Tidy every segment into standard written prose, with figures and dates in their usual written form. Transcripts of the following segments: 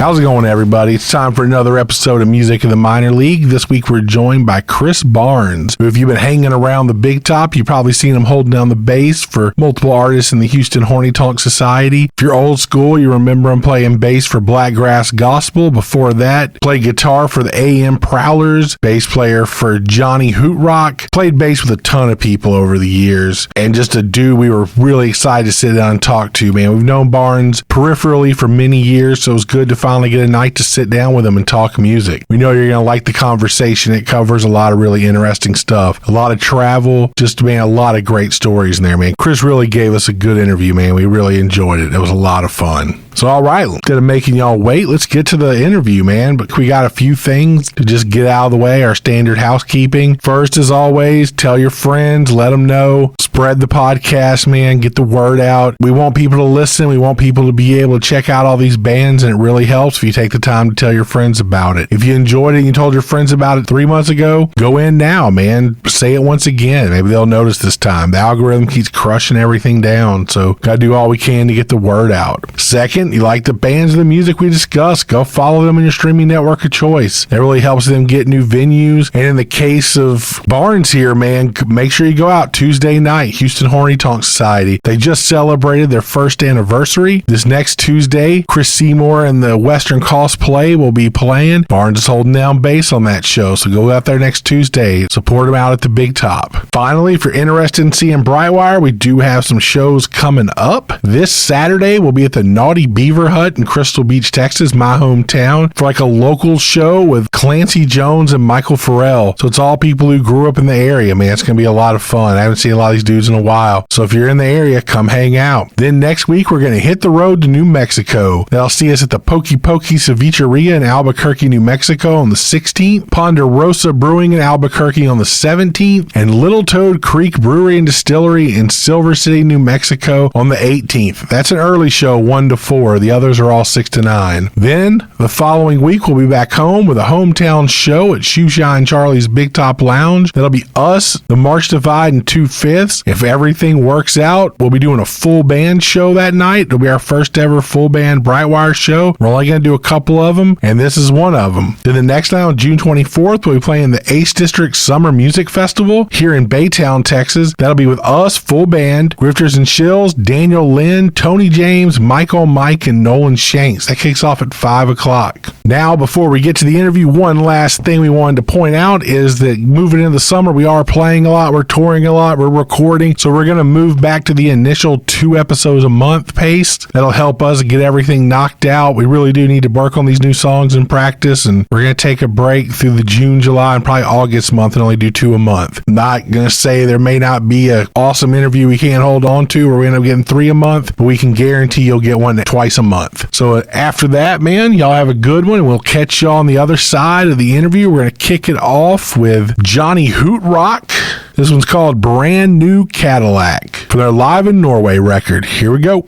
How's it going, everybody? It's time for another episode of Music in the Minor League. This week we're joined by Chris Barnes, who, if you've been hanging around the big top, you've probably seen him holding down the bass for multiple artists in the Houston Horni Tonk Society. If you're old school, you remember him playing bass for Blackgrass Gospel. Before that, played guitar for the AM Prowlers, bass player for Johnny Hootrock, played bass with a ton of people over the years, and just a dude we were really excited to sit down and talk to, man. We've known Barnes peripherally for many years, so it was good to finally get a night to sit down with him and talk music. We know you're going to like the conversation. It covers a lot of really interesting stuff, a lot of travel, just, man, a lot of great stories in there, man. Chris really gave us a good interview, man. We really enjoyed it. It was a lot of fun. So, all right, instead of making y'all wait, let's get to the interview, man. But we got a few things to just get out of the way, our standard housekeeping. First, as always, tell your friends, let them know, spread the podcast, man, get the word out. We want people to listen. We want people to be able to check out all these bands, and it really helps if you take the time to tell your friends about it. If you enjoyed it and you told your friends about it 3 months ago, go in now, man. Say it once again. Maybe they'll notice this time. The algorithm keeps crushing everything down, so got to do all we can to get the word out. Second, you like the bands and the music we discuss, go follow them on your streaming network of choice. That really helps them get new venues. And in the case of Barnes here, man, make sure you go out Tuesday night, Houston Horni Tonk Society. They just celebrated their first anniversary. This next Tuesday, Chris Seymore and the Western Cosplay will be playing. Barnes is holding down bass on that show, so go out there next Tuesday. Support them out at the big top. Finally, if you're interested in seeing Brightwire, we do have some shows coming up. This Saturday, we'll be at the Naughty Beaver Hut in Crystal Beach, Texas, my hometown, for like a local show with Clancy Jones and Michael Farrell. So it's all people who grew up in the area, man. It's going to be a lot of fun. I haven't seen a lot of these dudes in a while. So if you're in the area, come hang out. Then next week, we're going to hit the road to New Mexico. That'll see us at the Pokey Pokey Cevicheria in Albuquerque, New Mexico on the 16th, Ponderosa Brewing in Albuquerque on the 17th, and Little Toad Creek Brewery and Distillery in Silver City, New Mexico on the 18th. That's an early show, 1 to 4. The others are all 6 to 9. Then, the following week, we'll be back home with a hometown show at Shoeshine Charlie's Big Top Lounge. That'll be us, the March Divide, and 2/5. If everything works out, we'll be doing a full band show that night. It'll be our first ever full band Brightwire show. We're only going to do a couple of them, and this is one of them. Then the next night, on June 24th, we'll be playing the Ace District Summer Music Festival here in Baytown, Texas. That'll be with us, full band, Grifters and Shills, Daniel Lynn, Tony James, Michael Mike, and Nolan Shanks. That kicks off at 5 o'clock. Now, before we get to the interview, one last thing we wanted to point out is that moving into the summer, we are playing a lot, we're touring a lot, we're recording, so we're going to move back to the initial 2 episodes a month pace. That'll help us get everything knocked out. We really do need to work on these new songs in practice, and we're going to take a break through the June, July, and probably August month and only do 2 a month. I'm not going to say there may not be an awesome interview we can't hold on to, or we end up getting 3 a month, but we can guarantee you'll get one twice a month. So after that, man, y'all have a good one, and we'll catch y'all on the other side of the interview. We're going to kick it off with Johnny Hootrock. This one's called Brand New Cadillac for their Live in Norway record. Here we go.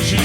She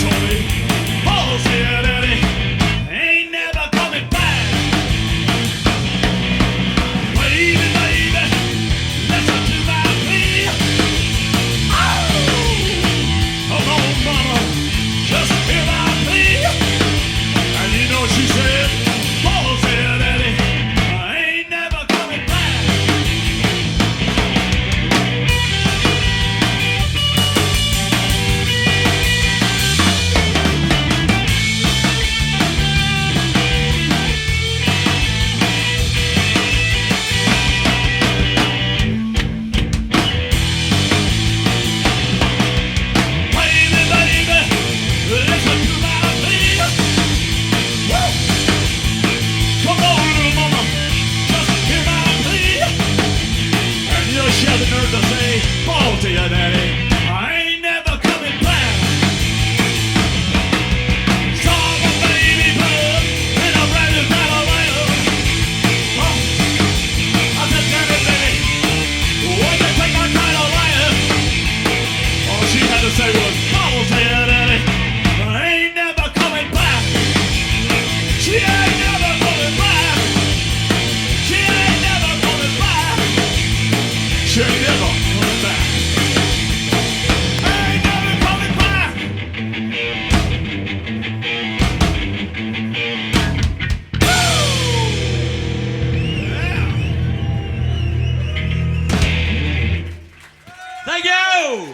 go!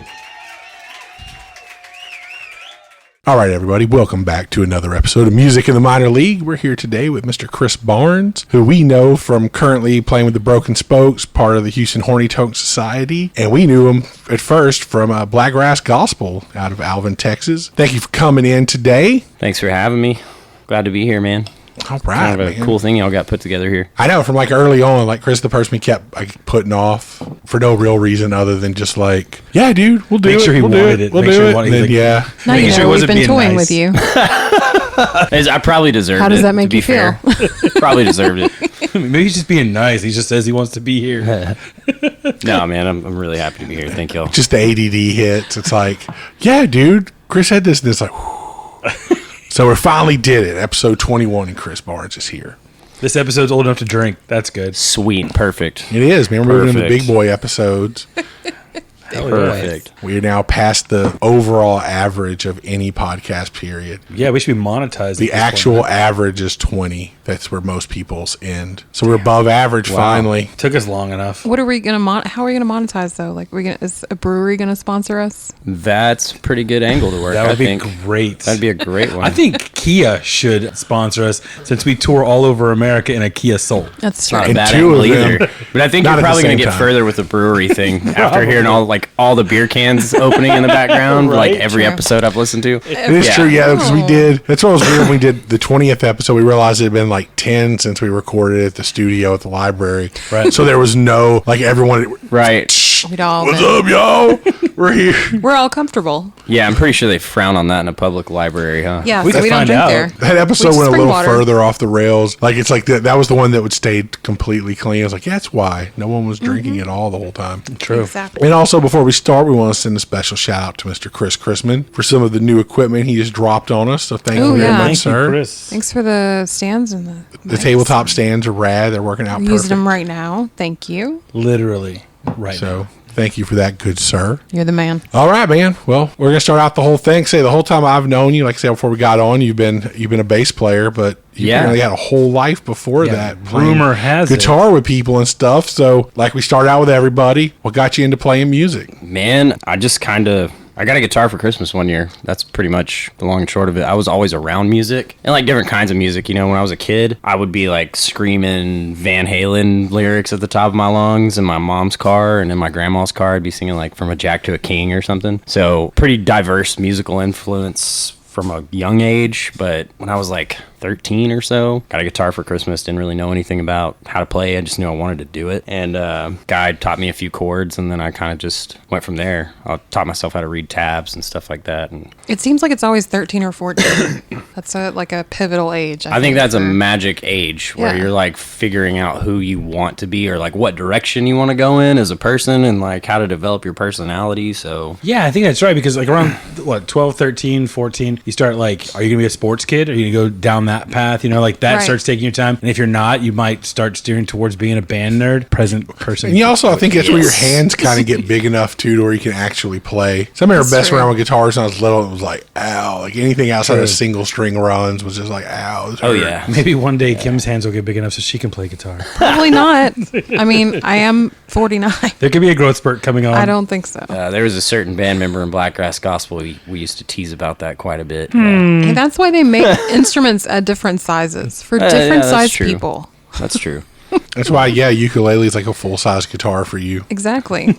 All right, everybody, welcome back to another episode of Music in the Minor League. We're here today with Mr. Chris Barnes, who we know from currently playing with the Broken Spokes, part of the Houston Horni Tonk Society. And we knew him at first from Blackgrass Gospel out of Alvin, Texas. Thank you for coming in today. Thanks for having me. Glad to be here, man. All right, Kind of a cool thing y'all got put together here. I know, from like early on, like Chris, the person we kept like putting off for no real reason other than just like, yeah, dude, we'll do it. Make sure he wanted it. We'll Make do sure he it. wanted And it. then, yeah. Now you Making sure know he we've wasn't been being toying nice. with you. I probably deserved it. How does that make to be you feel? fair. Probably deserved it. Maybe he's just being nice. He just says he wants to be here. No, man, I'm really happy to be here. Thank y'all. Just the ADD hits. It's like, yeah, dude, Chris had this, and it's like, whew. So we finally did it. Episode 21, and Chris Barnes is here. This episode's old enough to drink. That's good. Sweet. Perfect. It is, man. We're moving into the Perfect. big boy episodes. Perfect. We are now past the overall average of any podcast period. Yeah, we should be monetized. The actual average is 20. That's where most people's end. So we're above average finally. Took us long enough. What are we gonna how are we gonna monetize though? Like, is a brewery gonna sponsor us? That's a pretty good angle to work. That would I be think. great. That'd be a great one. I think Kia should sponsor us since we tour all over America in a Kia Soul. That's not true. a bad two angle of them. either. But I think Not you're at the probably going same to get time. further with the brewery thing after hearing all the beer cans opening in the background, Right. like every True. episode I've listened to. It is Yeah. true, yeah, because we Oh. did. That's what was weird when we did the 20th episode. We realized it had been like 10 since we recorded at the studio at the library. Right. So there was no, like, everyone, Right. We'd all what's been- up, y'all? We're here. We're all comfortable. Yeah, I'm pretty sure they frown on that in a public library, huh? Yeah, We so could we don't find drink out. there. That episode We went a spring little water. further off the rails. Like, it's like that was the one that would stay completely clean. I was like, yeah, that's why. No one was drinking at all the whole time. True. Exactly. And also, before we start, we want to send a special shout out to Mr. Chris Chrisman for some of the new equipment he just dropped on us. So thank Ooh, you very yeah. much, Thank sir. you, Chris. Thanks for the stands and The tabletop stands are rad. They're working out I'm perfect. using them right now. Thank you. Literally right So thank you for that, good sir. You're the man. All right, man. Well, we're gonna start out the whole thing. Say the whole time I've known you, like I said before we got on, you've been a bass player, but you Yeah. apparently had a whole life before Yeah, that. playing rumor has it. guitar with people and stuff. So, like we start out with everybody. What got you into playing music? Man, I got a guitar for Christmas one year. That's pretty much the long and short of it. I was always around music and like different kinds of music. You know, when I was a kid, I would be like screaming Van Halen lyrics at the top of my lungs in my mom's car, and in my grandma's car, I'd be singing like From a Jack to a King or something. So pretty diverse musical influence from a young age. But when I was like 13 or so, got a guitar for Christmas, didn't really know anything about how to play. I just knew I wanted to do it. And guy taught me a few chords, and then I kind of just went from there. I taught myself how to read tabs and stuff like that. And It seems like it's always 13 or 14. That's like a pivotal age. I think that's a for- magic age where Yeah. you're like figuring out who you want to be or like what direction you want to go in as a person and like how to develop your personality. So Yeah, I think that's right because like around 12, 13, 14, you start like, are you going to be a sports kid? Are you going to go down that path? You know, like that Right. starts taking your time. And if you're not, you might start steering towards being a band nerd, present person. And you also, I think that's where your Yes. hands kind of get big enough too, to where you can actually play. So I remember That's messing true. around with guitars when I was little. It was like, ow! Like anything outside True. of single string runs was just like, ow! this oh hurt. yeah. Maybe one day Kim's hands will get big enough so she can play guitar. Probably not. I mean, I am 49. There could be a growth spurt coming on. I don't think so. There was a certain band member in Blackgrass Gospel. We used to tease about that quite a bit. And that's why they make instruments at different sizes for different yeah, that's size true. people. That's true. That's why, yeah, ukulele is like a full size guitar for you. Exactly.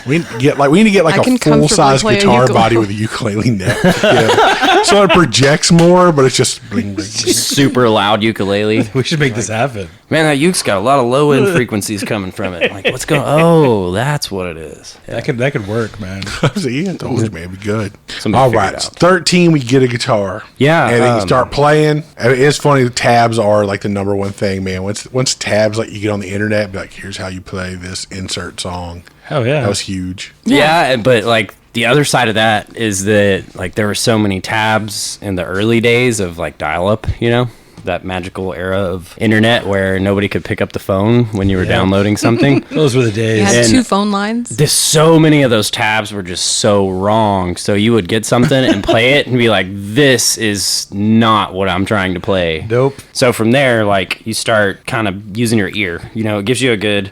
We need to get like I can a full size comfortably play a guitar ukulele. body with a ukulele neck. Yeah. So it projects more, but it's just bling, bling, bling. Super loud ukulele. We should make this happen. Man, that uke's got a lot of low end frequencies coming from it. Like, what's going? Oh, that's what it is. That could work, man. See, I told you, man, it'd be good. Somebody All figure right, it out. 13, we get a guitar. Yeah, and then you start playing. And it's funny. The tabs are like the number one thing, man. Once tabs, like you get on the internet, be like, here's how you play this insert song. Hell yeah. That was huge. Yeah, but like the other side of that is that like there were so many tabs in the early days of like dial up, you know? that magical era of internet where nobody could pick up the phone when you were downloading something. Those were the days. You had And 2 phone lines. There's so many of those tabs were just so wrong. So you would get something and play it and be like, this is not what I'm trying to play. Nope. So from there, like, you start kind of using your ear. You know, it gives you a good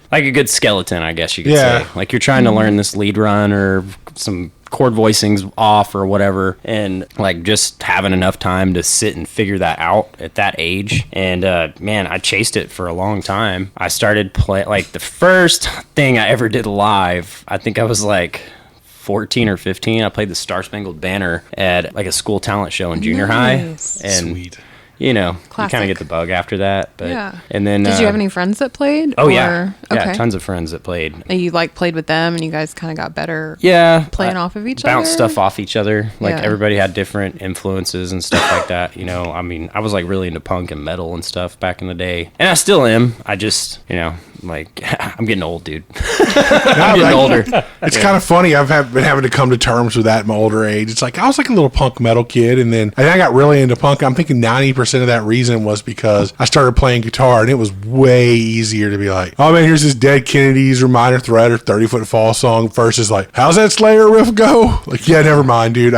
skeleton, I guess you could say. Like, you're trying to learn this lead run or some chord voicings off or whatever, and like just having enough time to sit and figure that out at that age. And man, I chased it for a long time. I started like the first thing I ever did live, I think I was like 14 or 15. I played the Star Spangled Banner at like a school talent show in junior high. And Sweet. you know, Classic. you kind of get the bug after that. But Yeah. and then Did you have any friends that played? Oh yeah, Okay. yeah, tons of friends that played. And you like played with them, and you guys kind of got better. Yeah, Playing off of each bounce other? stuff off each other. Like Yeah. everybody had different influences and stuff like that. You know, I mean, I was like really into punk and metal and stuff back in the day, and I still am. I just, you know, like I'm getting old, dude. I'm getting older. It's kind of funny. Been having to come to terms with that in my older age. It's like I was like a little punk metal kid, and then I got really into punk. I'm thinking 90% of that reason was because I started playing guitar, and it was way easier to be like, oh man, here's this Dead Kennedys or Minor Threat or 30-Foot Fall song versus like, how's that Slayer riff go? Like, yeah, never mind, dude.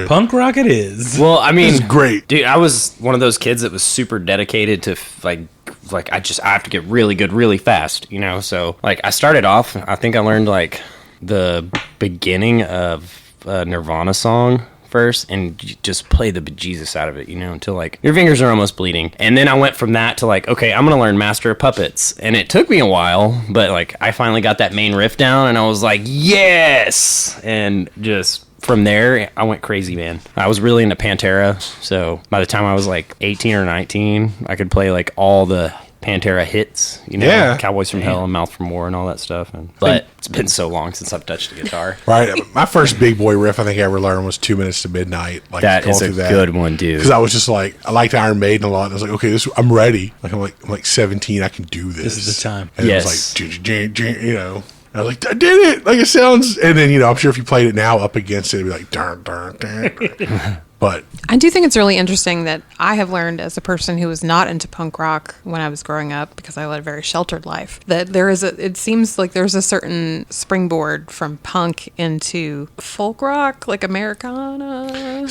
Punk rock it is. Well, I mean, It's great. dude. I was one of those kids that was super dedicated to like I have to get really good really fast, you know. So like I started off. I think I learned like the beginning of a Nirvana song first and just play the bejesus out of it, you know, until like your fingers are almost bleeding. And then I went from that to like, okay, I'm gonna learn Master of Puppets, and it took me a while, but like I finally got that main riff down, and I was like, yes, and just from there, I went crazy, man. I was really into Pantera, so by the time I was like 18 or 19, I could play like all the Pantera hits, you know, Yeah. Cowboys from Hell and Mouth from War and all that stuff. But it's been so long since I've touched a guitar. Right. My first big boy riff I think I ever learned was 2 Minutes to Midnight. Like That going is a through that. good one, dude. Because I was just like, I liked Iron Maiden a lot. And I was like, okay, I'm ready. I'm like 17. I can do this. This is the time. And Yes. it was like, you know. I was like, I did it. Like it sounds. And then, you know, I'm sure if you played it now up against it, it'd be like, darn, darn, darn. But I do think it's really interesting that I have learned as a person who was not into punk rock when I was growing up, because I led a very sheltered life, that it seems like there's a certain springboard from punk into folk rock, like Americana.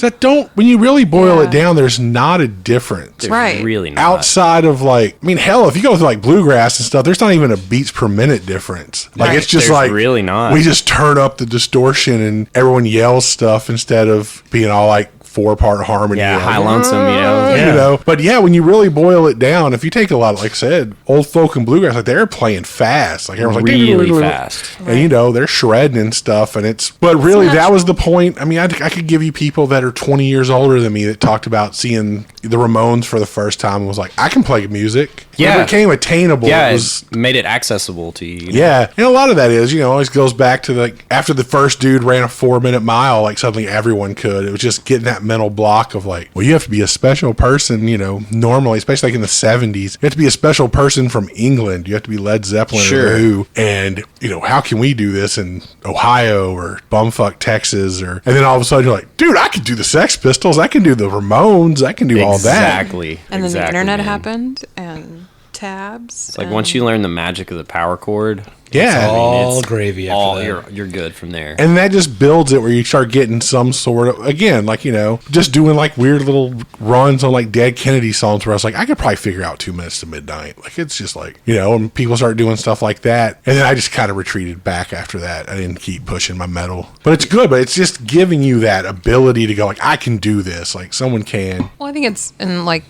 when you really boil Yeah. it down, there's not a difference. There's Right. really not. Outside of like, I mean, hell, if you go through like bluegrass and stuff, there's not even a beats per minute difference. Like Right. it's just There's like really not. We just turn up the distortion and everyone yells stuff instead of being all like 4-part harmony. Yeah, like, high lonesome, you know. You know, but yeah, when you really boil it down, if you take a lot, like I said, old folk and bluegrass, like they're playing fast, like everyone's like Really fast. and you know they're shredding and stuff, and but really that was the point. I mean, I could give you people that are 20 years older than me that talked about seeing the Ramones for the first time and was like, I can play music. Yeah. When it became attainable. Yeah, It was, it made it accessible to you. You know? yeah, and a lot of that is, you know, always goes back to like after the first dude ran a 4-minute mile, like suddenly everyone could. It was just getting that mental block of like, well, you have to be a special person, you know, normally, especially like in the 70s, you have to be a special person from England. You have to be Led Zeppelin Sure. or The Who. And, you know, how can we do this in Ohio or bumfuck Texas? And then all of a sudden you're like, dude, I can do the Sex Pistols. I can do the Ramones. I can do all that. Exactly. And then the Exactly, internet man. happened, and tabs. It's like once you learn the magic of the power chord, Yeah. All gravy after all that. you're good from there. And that just builds it where you start getting some sort of, again, like, you know, just doing like weird little runs on like Dead Kennedy songs where I was like, I could probably figure out 2 minutes to midnight. Like, it's just like, you know, and people start doing stuff like that. And then I just kind of retreated back after that. I didn't keep pushing my metal. But it's good, but it's just giving you that ability to go, like, I can do this. Like, someone can. Well, I think it's, and like,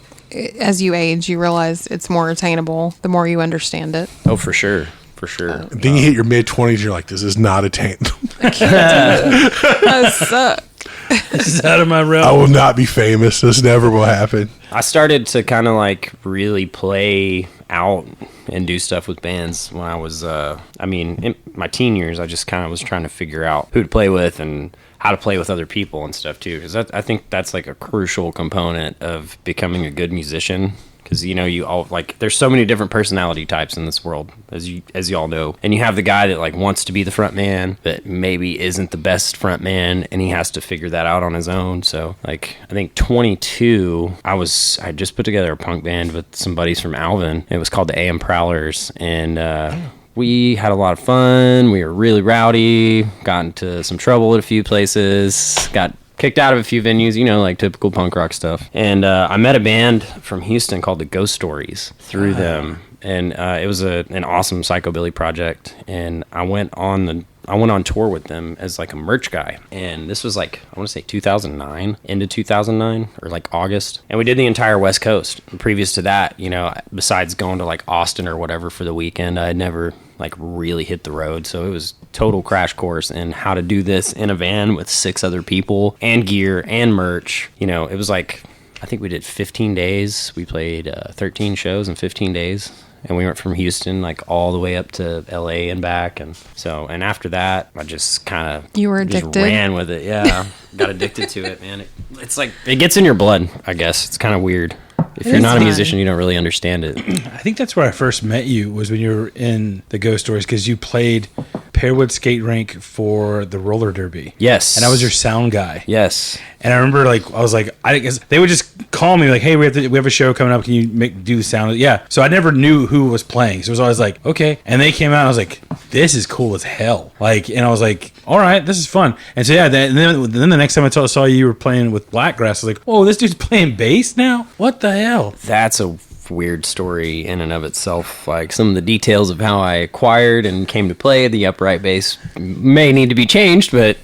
as you age, you realize it's more attainable the more you understand it. Oh, for sure. For sure. And then you hit your mid 20s, you're like, this is not attainable. I suck. This is out of my I realm. will not be famous. This never will happen. I started to kind of like really play out and do stuff with bands when I was, in my teen years. I just kind of was trying to figure out who to play with and how to play with other people and stuff too. Because I think that's like a crucial component of becoming a good musician because you all like there's so many different personality types in this world, as you all know, and you have the guy that like wants to be the front man but maybe isn't the best front man, and he has to figure that out on his own. So like I think 22, I just put together a punk band with some buddies from Alvin. It was called the AM Prowlers, and we had a lot of fun. We were really rowdy, got into some trouble at a few places, got kicked out of a few venues, like typical punk rock stuff. And I met a band from Houston called the Ghost Stories through them. And it was an awesome psychobilly project. And I went on tour with them as like a merch guy. And this was like, I want to say 2009, into 2009, or like August. And we did the entire West Coast. And previous to that, besides going to like Austin or whatever for the weekend, I had never like really hit the road. So it was total crash course in how to do this in a van with 6 other people and gear and merch. It was like, I think we did 15 days. We played 13 shows in 15 days. And we went from Houston like all the way up to LA and back. And after that, I just kind of ran with it. Yeah. Got addicted to it, man. It's like, it gets in your blood, I guess. It's kind of weird. If you're not a musician, you don't really understand it. I think that's where I first met you, was when you were in the Ghost Stories, because you played Pearwood Skate Rink for the roller derby. Yes. And I was your sound guy. Yes. And I remember, I guess they would just call me like, "Hey, we have a show coming up. Can you do the sound?" Yeah. So I never knew who was playing. So it was always like, okay. And they came out, and I was like, "This is cool as hell." And I was like, "All right, this is fun." And so yeah, then the next time I saw you were playing with Blackgrass, I was like, "Whoa, this dude's playing bass now? What the hell?" That's a weird story in and of itself. Like some of the details of how I acquired and came to play the upright bass may need to be changed, but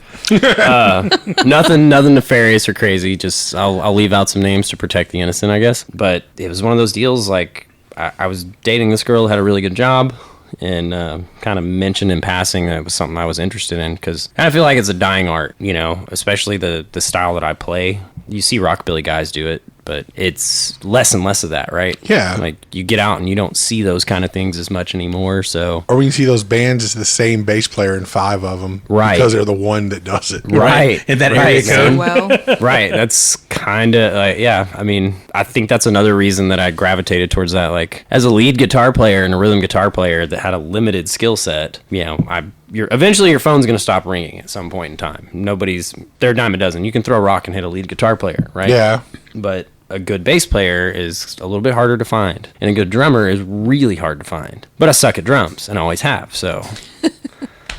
nothing nefarious or crazy. Just I'll leave out some names to protect the innocent, I guess. But it was one of those deals. Like I was dating this girl, had a really good job, and kind of mentioned in passing that it was something I was interested in, because I feel like it's a dying art, especially the style that I play. You see rockabilly guys do it, but it's less and less of that, right? Yeah. Like you get out and you don't see those kind of things as much anymore. So, or we can see those bands as the same bass player in 5 of them, right? Because they're the one that does it, right? In that area code, right? That's kind of yeah. I mean, I think that's another reason that I gravitated towards that. Like as a lead guitar player and a rhythm guitar player that had a limited skill set, eventually your phone's going to stop ringing at some point in time. They're a dime a dozen. You can throw a rock and hit a lead guitar player, right? Yeah. But a good bass player is a little bit harder to find, and a good drummer is really hard to find. But I suck at drums and always have, so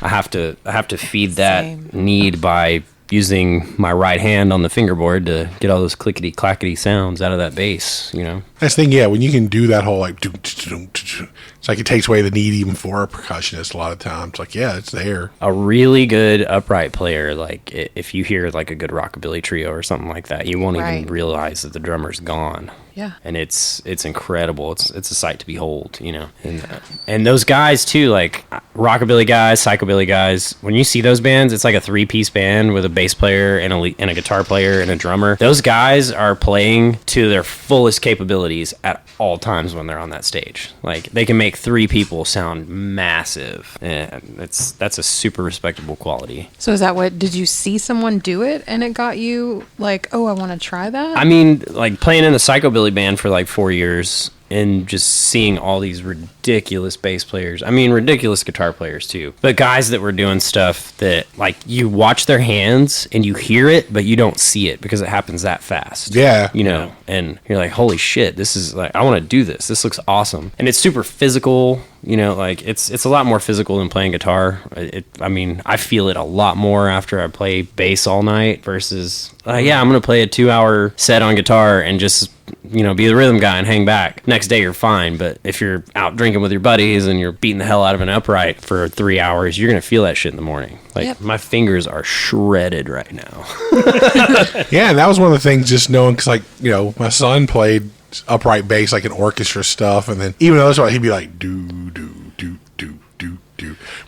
I have to feed that need by using my right hand on the fingerboard to get all those clickety clackety sounds out of that bass. That's the thing, yeah. When you can do that whole like, it's like it takes away the need even for a percussionist a lot of times. Like, yeah, it's there. A really good upright player, like if you hear like a good rockabilly trio or something like that, you won't even realize that the drummer's gone. Yeah. And it's incredible. It's a sight to behold, And those guys too, like rockabilly guys, psychobilly guys, when you see those bands, it's like a 3-piece band with a bass player and a guitar player and a drummer. Those guys are playing to their fullest capabilities at all times when they're on that stage. Like they can make 3 people sound massive, and that's a super respectable quality. So is that did you see someone do it and it got you like, oh, I want to try that? I mean, like playing in a psychobilly band for like 4 years and just seeing all these ridiculous bass players. I mean, ridiculous guitar players too. But guys that were doing stuff that like you watch their hands and you hear it, but you don't see it because it happens that fast. Yeah. And you're like, holy shit, this is like, I want to do this. This looks awesome. And it's super physical. Like it's a lot more physical than playing guitar. I feel it a lot more after I play bass all night versus, I'm going to play a 2-hour set on guitar and just, be the rhythm guy and hang back. Next day you're fine. But if you're out drinking with your buddies and you're beating the hell out of an upright for 3 hours, you're going to feel that shit in the morning. Like my fingers are shredded right now. Yeah. And that was one of the things, just knowing, cause like, my son played upright bass, like in orchestra stuff. And then even though that's what he'd be like, do.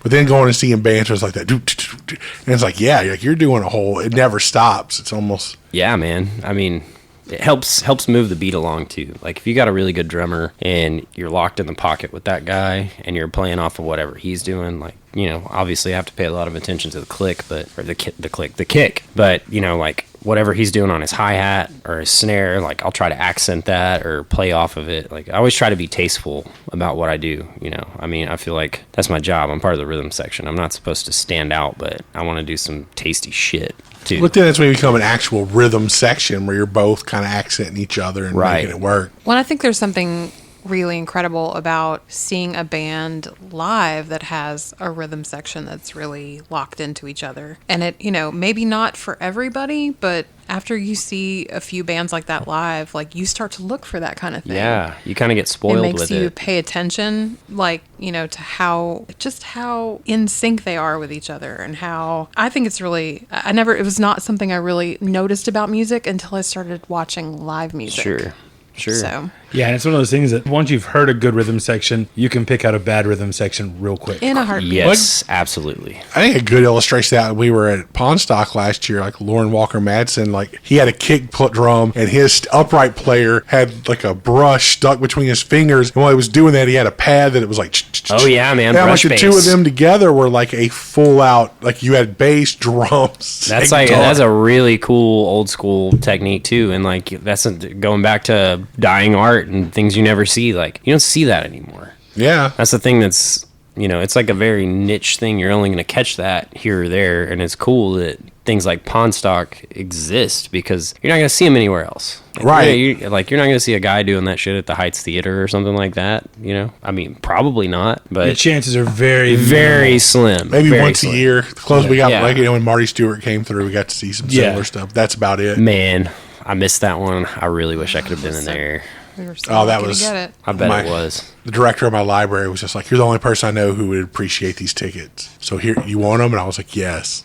But then going and seeing bands where it's like that, do. And it's like, yeah, you're doing a whole, it never stops. It's almost. Yeah, man. I mean, it helps move the beat along too. Like if you got a really good drummer and you're locked in the pocket with that guy and you're playing off of whatever he's doing, like, obviously you have to pay a lot of attention to the click, the kick. But, like whatever he's doing on his hi-hat or his snare, like I'll try to accent that or play off of it. Like I always try to be tasteful about what I do, you know. I mean, I feel like that's my job. I'm part of the rhythm section. I'm not supposed to stand out, but I want to do some tasty shit too. Look, then that's when you become an actual rhythm section where you're both kind of accenting each other and making it work. Well, I think there's something really incredible about seeing a band live that has a rhythm section that's really locked into each other. And it, you know, maybe not for everybody, but after you see a few bands like that live, like you start to look for that kind of thing. Yeah, you kind of get spoiled with it. It makes you pay attention, like, you know, to how in sync they are with each other, and how I think it's really, it was not something I really noticed about music until I started watching live music. Sure. So Yeah, and it's one of those things that once you've heard a good rhythm section, you can pick out a bad rhythm section real quick. in a heartbeat. Yes, absolutely. I think a good illustration of that, we were at Pawnstock last year, like Lauren Walker Madsen, like he had a kick drum and his upright player had like a brush stuck between his fingers. And while he was doing that, he had a pad that it was like, oh yeah, man, and brush like the bass. two of them together were like a full out, like you had bass, drums. That's and guitar. that's a really cool old school technique too, and like that's going back to dying art and things you never see. Like you don't see that anymore. Yeah. That's the thing that's, you know, it's like a very niche thing. You're only going to catch that here or there, and it's cool that things like Pawnstock exist because you're not going to see them anywhere else. Like, right. you're not going to see a guy doing that shit at the Heights Theater or something like that, you know? I mean, probably not, but The chances are very, very slim. Maybe very once slim. a year. The close we got, Yeah. like, you know, when Marty Stewart came through, we got to see some similar stuff. That's about it. Man, I missed that one. I really wish I could have been in there. We were so Oh, that lucky to was- get it. I bet it was. The director of my library was just like, "You're the only person I know who would appreciate these tickets. So here, you want them?" And I was like, "Yes."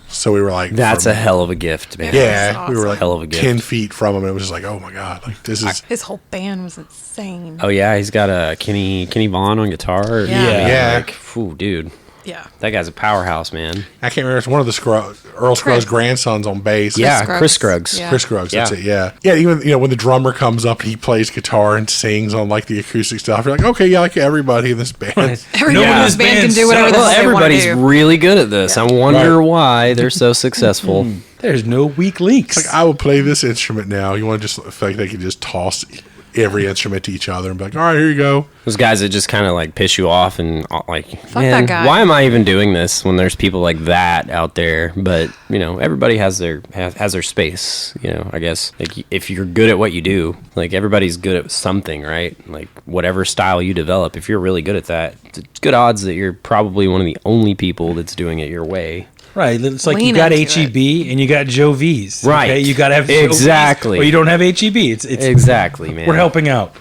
So we were like, That's a hell of a gift, man. yeah. That's We were like Hell of a gift. 10 feet from him. And it was just like, oh my god, like this is His whole band was insane. Oh yeah, he's got a Kenny Vaughn on guitar. Yeah. Yeah. Like, phew, dude, Yeah. that guy's a powerhouse, man. I can't remember. It's one of the Earl Scruggs' grandsons on bass. Yeah, Scruggs. Chris Scruggs. Yeah. Chris Scruggs, that's Yeah. it, yeah. Yeah, even, you know, when the drummer comes up, he plays guitar and sings on, like, the acoustic stuff. You're like, okay, yeah, like everybody in this band. Everyone in this band can do sucks. whatever the Well, hell they want to everybody's do. really good at this. I wonder why they're so successful. There's no weak links. Like, I would play this instrument now. You want to just feel like they could just toss every instrument to each other and be like, all right, here you go. Those guys that just kind of like piss you off and like, that guy. why am I even doing this when there's people like that out there? But you know, everybody has their space. You know, I guess like if you're good at what you do, like everybody's good at something, right? Like whatever style you develop, if you're really good at that, it's good odds that you're probably one of the only people that's doing it your way. Right, it's like Lean you got into HEB and you got Joe V's. Right. Okay? You got to have Joe V's, Exactly. or you don't have HEB. It's Exactly, man. We're helping out.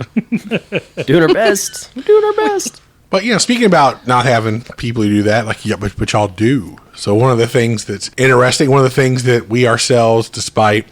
doing our best. We're doing our best. But, you know, speaking about not having people who do that, like, yeah, but y'all do. So one of the things that's interesting, one of the things that we ourselves, despite,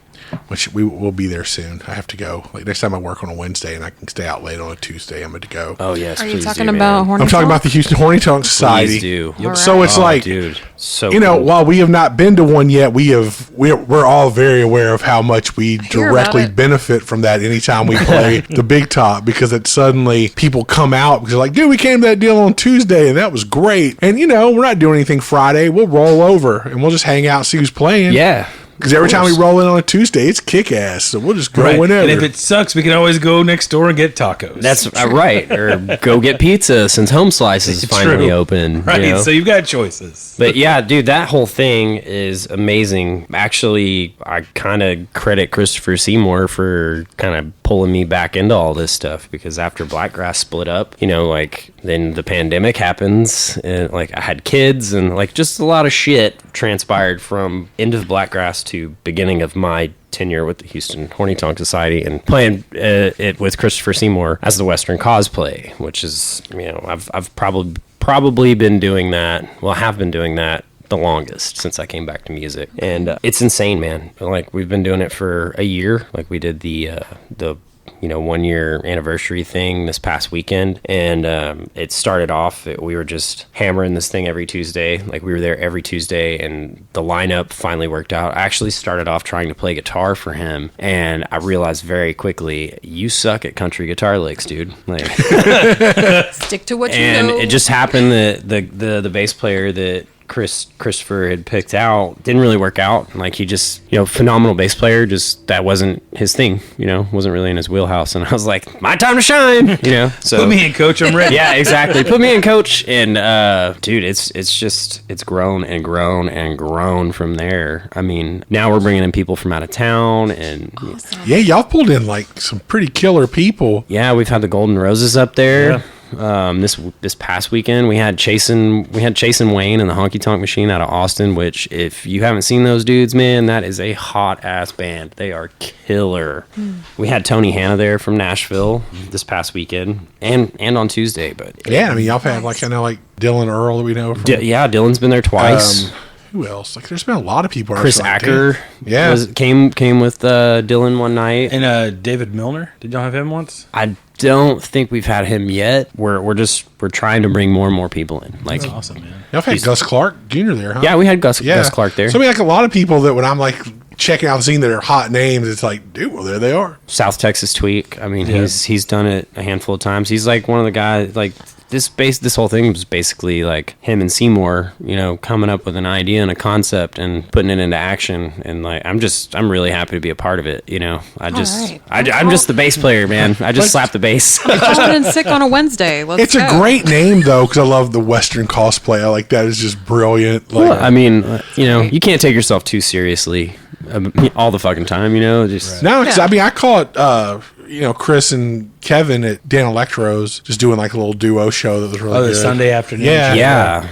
which we will be there soon. I have to go. Like next time I work on a Wednesday and I can stay out late on a Tuesday, I'm going to go. Oh yes, Are you please talking do, about man. Horny I'm talking Tonk? about the Houston Horni Tonk Society. Please do. All So right. it's like, dude, so you know, cool. while we have not been to one yet, we're all very aware of how much we hear about directly it. benefit from that anytime we play the big top, because it suddenly people come out because they're like, dude, we came to that deal on Tuesday and that was great. And you know, we're not doing anything Friday. We'll roll over and we'll just hang out and see who's playing. Yeah. Because every time we roll in on a Tuesday, it's kick ass. So we'll just go Right. whenever. And if it sucks, we can always go next door and get tacos. That's right. Or go get pizza since Home Slice is finally True. open. right. You know? So you've got choices. But yeah, dude, that whole thing is amazing. Actually, I kind of credit Christopher Seymore for kind of pulling me back into all this stuff, because after Blackgrass split up, you know, like then the pandemic happens and like I had kids and like just a lot of shit transpired from end of Blackgrass to beginning of my tenure with the Houston Horni Tonk Society and playing it with Christopher Seymore as the Western Cosplay, which is, you know, I've probably been doing that. Well, I have been doing that the longest since I came back to music, and it's insane, man. Like we've been doing it for a year. Like we did the 1 year anniversary thing this past weekend, and it started off, we were just hammering this thing every Tuesday. Like we were there every Tuesday, and the lineup finally worked out. I actually started off trying to play guitar for him, and I realized very quickly, you suck at country guitar licks, dude. Like Stick to what you and know. it just happened that the bass player that Christopher had picked out didn't really work out. Like he just, phenomenal bass player, just that wasn't his thing, wasn't really in his wheelhouse. And I was like, my time to shine, So Put me in, coach. I'm ready. yeah, exactly. Put me in, coach. And dude, it's grown and grown and grown from there. I mean, now we're bringing in people from out of town, and Awesome. Yeah, y'all pulled in like some pretty killer people. yeah, we've had the Golden Roses up there. This past weekend we had Chasin Wayne and the Honky Tonk Machine out of Austin, which if you haven't seen those dudes, man, that is a hot ass band. They are killer. We had Tony Hanna there from Nashville this past weekend and on Tuesday, but Yeah, I mean, y'all have had like Dylan Earl that we know from. Dylan's been there twice. Who else? Like, there's been a lot of people. Chris like, Acker came with Dylan one night. And David Milner. Did y'all have him once? I don't think we've had him yet. We're trying to bring more and more people in. Like, That's awesome, man. Y'all have had Gus Clark Jr. there, huh? yeah, we had Gus Clark there. So, I mean, like a lot of people that when I'm like checking out the scene that are hot names, it's like, dude, well, there they are. South Texas Tweak. I mean, he's done it a handful of times. He's like one of the guys, like this whole thing was basically like him and Seymore, coming up with an idea and a concept and putting it into action. And like, I'm really happy to be a part of it. I'm just the bass player, man. I just slap the bass. Call in sick on a Wednesday. It's go. a great name though, because I love the Western Cosplay. I like that. It's just brilliant. Like, Well, I mean, you can't take yourself too seriously all the fucking time. Just no, because I mean, I call it. Chris and Kevin at Dan Electro's just doing like a little duo show that was really the good. Sunday afternoon. yeah.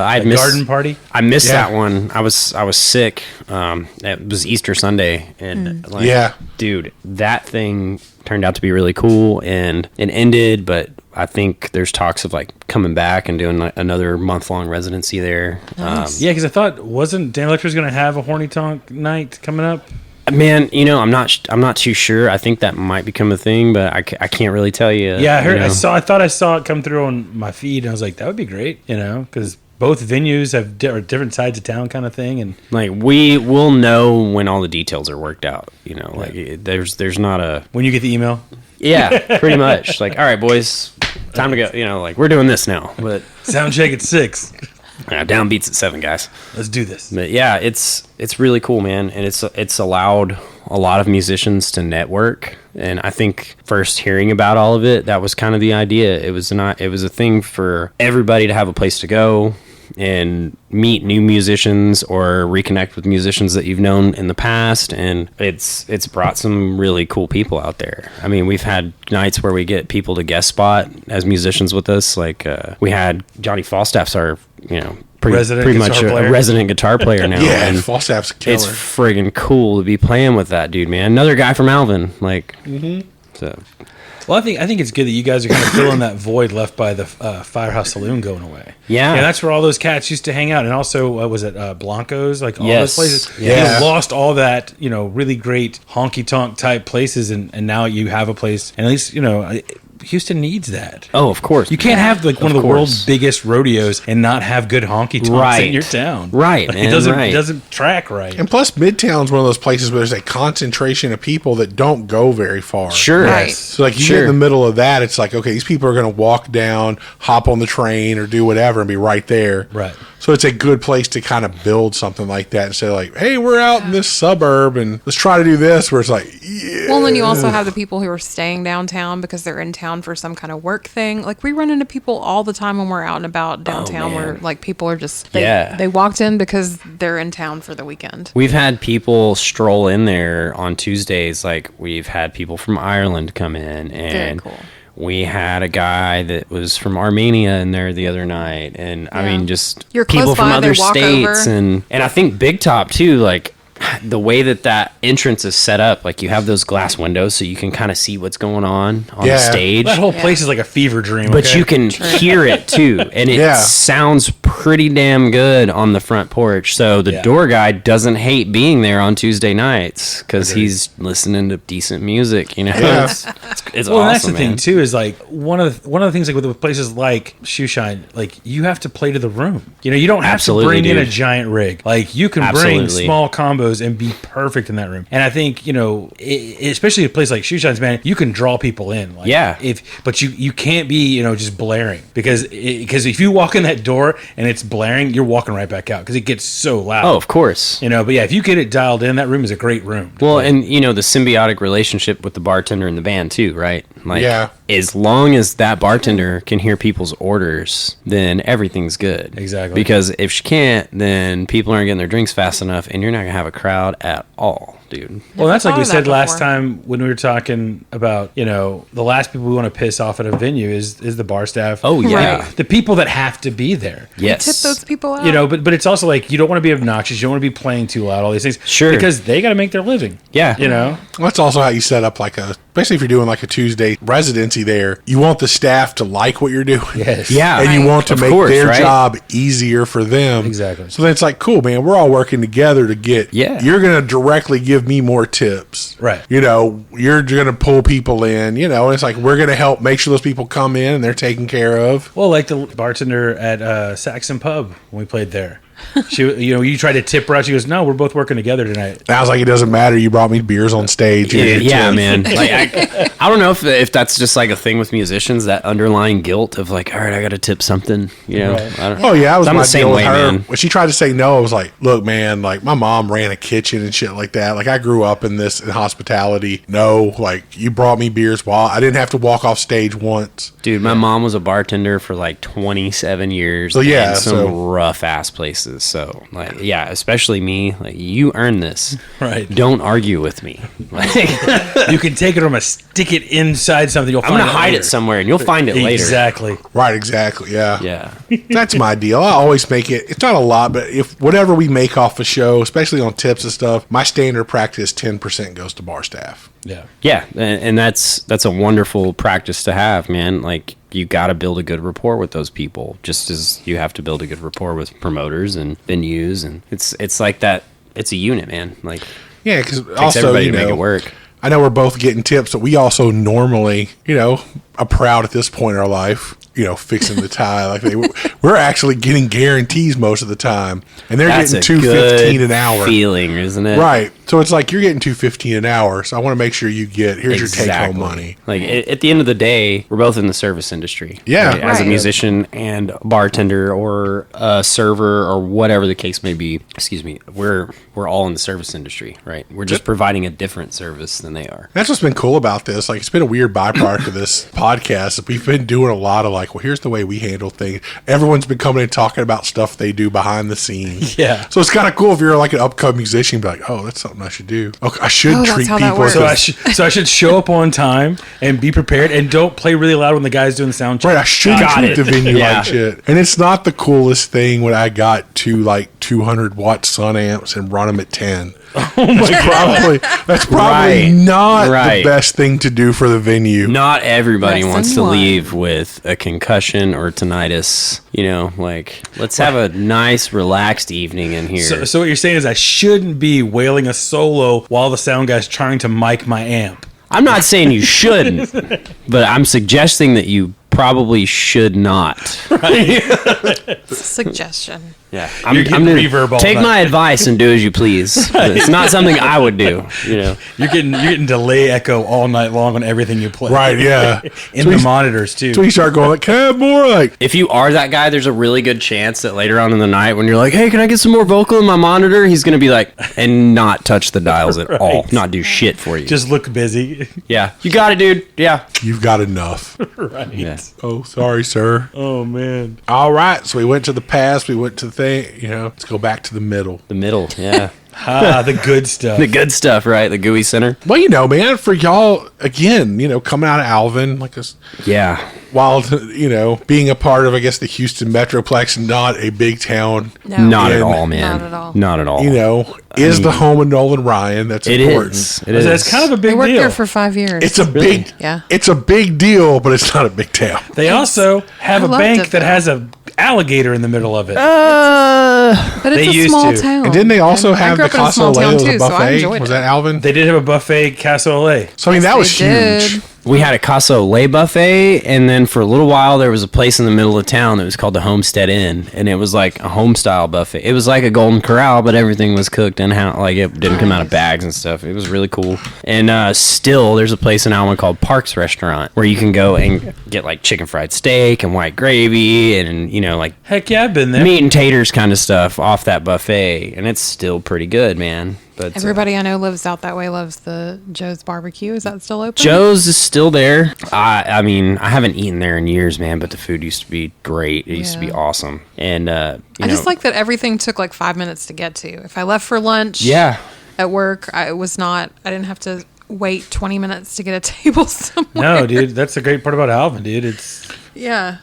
I missed garden party. I missed that one. I was sick. It was Easter Sunday, and dude, that thing turned out to be really cool, and it ended. But I think there's talks of like coming back and doing like another month-long residency there. Nice. Yeah, because I thought wasn't Dan Electro's going to have a Horny Tonk night coming up? Man, I'm not too sure. I think that might become a thing, but I can't really tell you. Yeah, I heard. I thought I saw it come through on my feed, and I was like, that would be great, because both venues have different sides of town, kind of thing, and like we will know when all the details are worked out. Like there's not a when you get the email. Yeah, pretty much. Like, all right, boys, time to go. Like we're doing this now, but Sound check at 6. downbeats at 7, guys. Let's do this. But yeah, it's really cool, man, and it's allowed a lot of musicians to network. And I think first hearing about all of it, that was kind of the idea. It was a thing for everybody to have a place to go and meet new musicians or reconnect with musicians that you've known in the past, and it's brought some really cool people out there. I mean, we've had nights where we get people to guest spot as musicians with us. Like we had Johnny Falstaff's our pretty much a resident guitar player now. Yeah, and Falstaff's a killer. it's friggin' cool to be playing with that dude, man. Another guy from Alvin, like. So. Well, I think it's good that you guys are kind of filling that void left by the Firehouse Saloon going away. Yeah, that's where all those cats used to hang out, and also was it Blanco's, like all those places. Yeah, you lost all that, really great honky tonk type places, and now you have a place, and at least Houston needs that. Oh, of course. You can't have like one of the world's biggest rodeos and not have good honky tonks in your town. Right, like, man, it doesn't track right. And plus, Midtown's one of those places where there's a concentration of people that don't go very far. Sure. Right. So like you get in the middle of that, it's like, okay, these people are going to walk down, hop on the train, or do whatever and be right there. Right. So it's a good place to kind of build something like that and say like, hey, we're out in this suburb and let's try to do this, where it's like, yeah. Well, then you also have the people who are staying downtown because they're in town for some kind of work thing. Like we run into people all the time when we're out and about downtown where like people are just, they walked in because they're in town for the weekend. We've had people stroll in there on Tuesdays. Like we've had people from Ireland come in, and very cool. We had a guy that was from Armenia in there the other night, and I mean, just You're people close from by, other they walk states, over. and I think Big Top too. Like the way that entrance is set up, like you have those glass windows so you can kind of see what's going on the stage. That whole place is like a fever dream. But you can hear it too, and it sounds pretty damn good on the front porch. So the door guy doesn't hate being there on Tuesday nights because he's listening to decent music. It's well, awesome. That's the thing too. Is like one of the things like with places like Shoeshine, like you have to play to the room. You don't have to bring in a giant rig. Like you can bring small combos and be perfect in that room. And I think especially a place like Shoeshine's, man, you can draw people in. Like, but you can't be just blaring because if you walk in that door and it's blaring, you're walking right back out because it gets so loud. Oh, of course. But yeah, if you get it dialed in, that room is a great room. Well, and the symbiotic relationship with the bartender and the band too, right? Like, Yeah. as long as that bartender can hear people's orders, then everything's good. Exactly. Because if she can't, then people aren't getting their drinks fast enough, and you're not gonna have a crowd at all, dude. Well, that's like we thought of that said last before. time when we were talking about, the last people we want to piss off at a venue is the bar staff. Oh, yeah. Right. The people that have to be there. Yes. Tip those people out. But it's also like you don't want to be obnoxious. You don't want to be playing too loud, all these things. Sure. Because they got to make their living. Yeah. That's also how you set up especially if you're doing like a Tuesday residency there, you want the staff to like what you're doing. Yes. Yeah. And you want to Of make course, their right? job easier for them. Exactly. So then it's like, cool, man, we're all working together to get, Yeah. you're going to directly give me more tips. Right. You're going to pull people in, and it's like, we're going to help make sure those people come in and they're taken care of. Well, like the bartender at Saxon Pub when we played there. She, you tried to tip her out. She goes, "No, we're both working together tonight." And I was like, it doesn't matter. You brought me beers on stage. You're gonna Yeah, tip. man. Like, I don't know if that's just like a thing with musicians, that underlying guilt of like, all right, I got to tip something. Right. I don't know. Oh yeah, I was I'm my the same deal way, with her. man. When she tried to say no, I was like, "Look, man, like my mom ran a kitchen and shit like that. Like I grew up in hospitality. No, like you brought me beers while I didn't have to walk off stage once. Dude, my mom was a bartender for like 27 years. So, yeah, in some so- rough ass places. So, like, yeah, especially me. Like, you earned this. Right. Don't argue with me. Like, You can take it from a stick it inside something. You'll I'm find gonna hide later. it somewhere, and you'll find it later. Exactly. Right? Exactly. Yeah. Yeah. That's my deal. I always make it. It's not a lot, but if whatever we make off a show, especially on tips and stuff, my standard practice 10% goes to bar staff. Yeah. Yeah, and that's a wonderful practice to have, man. Like, you got to build a good rapport with those people, just as you have to build a good rapport with promoters and venues, and it's like that. It's a unit, man. Like, Yeah, because takes also everybody to make it work. I know we're both getting tips, but we also normally, are proud at this point in our life, fixing the tie. Like we're actually getting guarantees most of the time, and they're That's getting a $2.15 good an hour. feeling, isn't it? Right. So it's like you're getting $2.15 an hour. So I want to make sure you get here's your take home money. Like, at the end of the day, we're both in the service industry. Yeah. As a Right. musician and bartender or a server or whatever the case may be. Excuse me. We're all in the service industry, right? We're just providing a different service than they are. That's what's been cool about this. Like, it's been a weird byproduct of this podcast. We've been doing a lot of well, here's the way we handle things. Everyone's been coming and talking about stuff they do behind the scenes. Yeah. So it's kind of cool if you're like an upcoming musician, be like, oh, that's something I should do. Okay, I should Oh, that's treat how that people. works. So I should show up on time and be prepared and don't play really loud when the guy's doing the sound check. Right, I should Got treat it. the venue Yeah. like shit. And it's not the coolest thing when I got to 200-watt sun amps and run them at 10. That's probably Right. not Right. the best thing to do for the venue. Not everybody Lesson wants to one. leave with a concussion or tinnitus. Let's have a nice, relaxed evening in here. So what you're saying is I shouldn't be wailing a solo while the sound guy's trying to mic my amp. I'm not saying you shouldn't, but I'm suggesting that you probably should not. Suggestion. Yeah, You're getting gonna reverb all take night. my advice and do as you please. But it's not something I would do. You're getting delay echo all night long on everything you play. Right, yeah. In the monitors too. So we start going can I have more? If you are that guy, there's a really good chance that later on in the night, when you're like, "Hey, can I get some more vocal in my monitor?" He's gonna be like, and not touch the dials at all, not do shit for you. Just look busy. Yeah, you got it, dude. Yeah, You've got enough. Right. yeah. Oh, sorry, sir. Oh man. All right. So we went to the past. We went to the thing. Let's go back to the middle. The middle. Yeah, The good stuff. the good stuff, right? The gooey center. Well, man, for y'all, again, coming out of Alvin, Yeah. while, being a part of, I guess, the Houston Metroplex, not a big town, No. Not at And- all, man. Not at all. Not at all. is the home of Nolan Ryan. That's It important. is. It is. That's kind of a I big worked deal. there for 5 years. It's a big, Yeah. It's a big deal, but it's not a big town. They also have I a loved bank it, that though. has a alligator in the middle of it. but they it's a used small to. town. And didn't they also I have grew the up in a Casa small Olé town as a too, so I buffet? enjoyed Was it. that Alvin? They did have a buffet Casa Olé. So I mean, that was They huge. did. we had a Casa Olay buffet, and then for a little while there was a place in the middle of town that was called the Homestead Inn, and it was like a home style buffet. It was like a Golden Corral, but everything was cooked in house. Like it didn't come out of bags and stuff. It was really cool. And still, there's a place in Alma called Parks Restaurant where you can go and get like chicken fried steak and white gravy and like Heck yeah, I've been there. meat and taters kind of stuff off that buffet, and it's still pretty good, man. But Everybody I know lives out that way loves the Joe's Barbecue. Is that still open? Joe's is still there. I mean, I haven't eaten there in years, man, but the food used to be great. It used to be awesome. And, I just like that everything took like 5 minutes to get to. If I left for lunch at work, I didn't have to wait 20 minutes to get a table somewhere. No, dude, that's the great part about Alvin, dude. It's Yeah.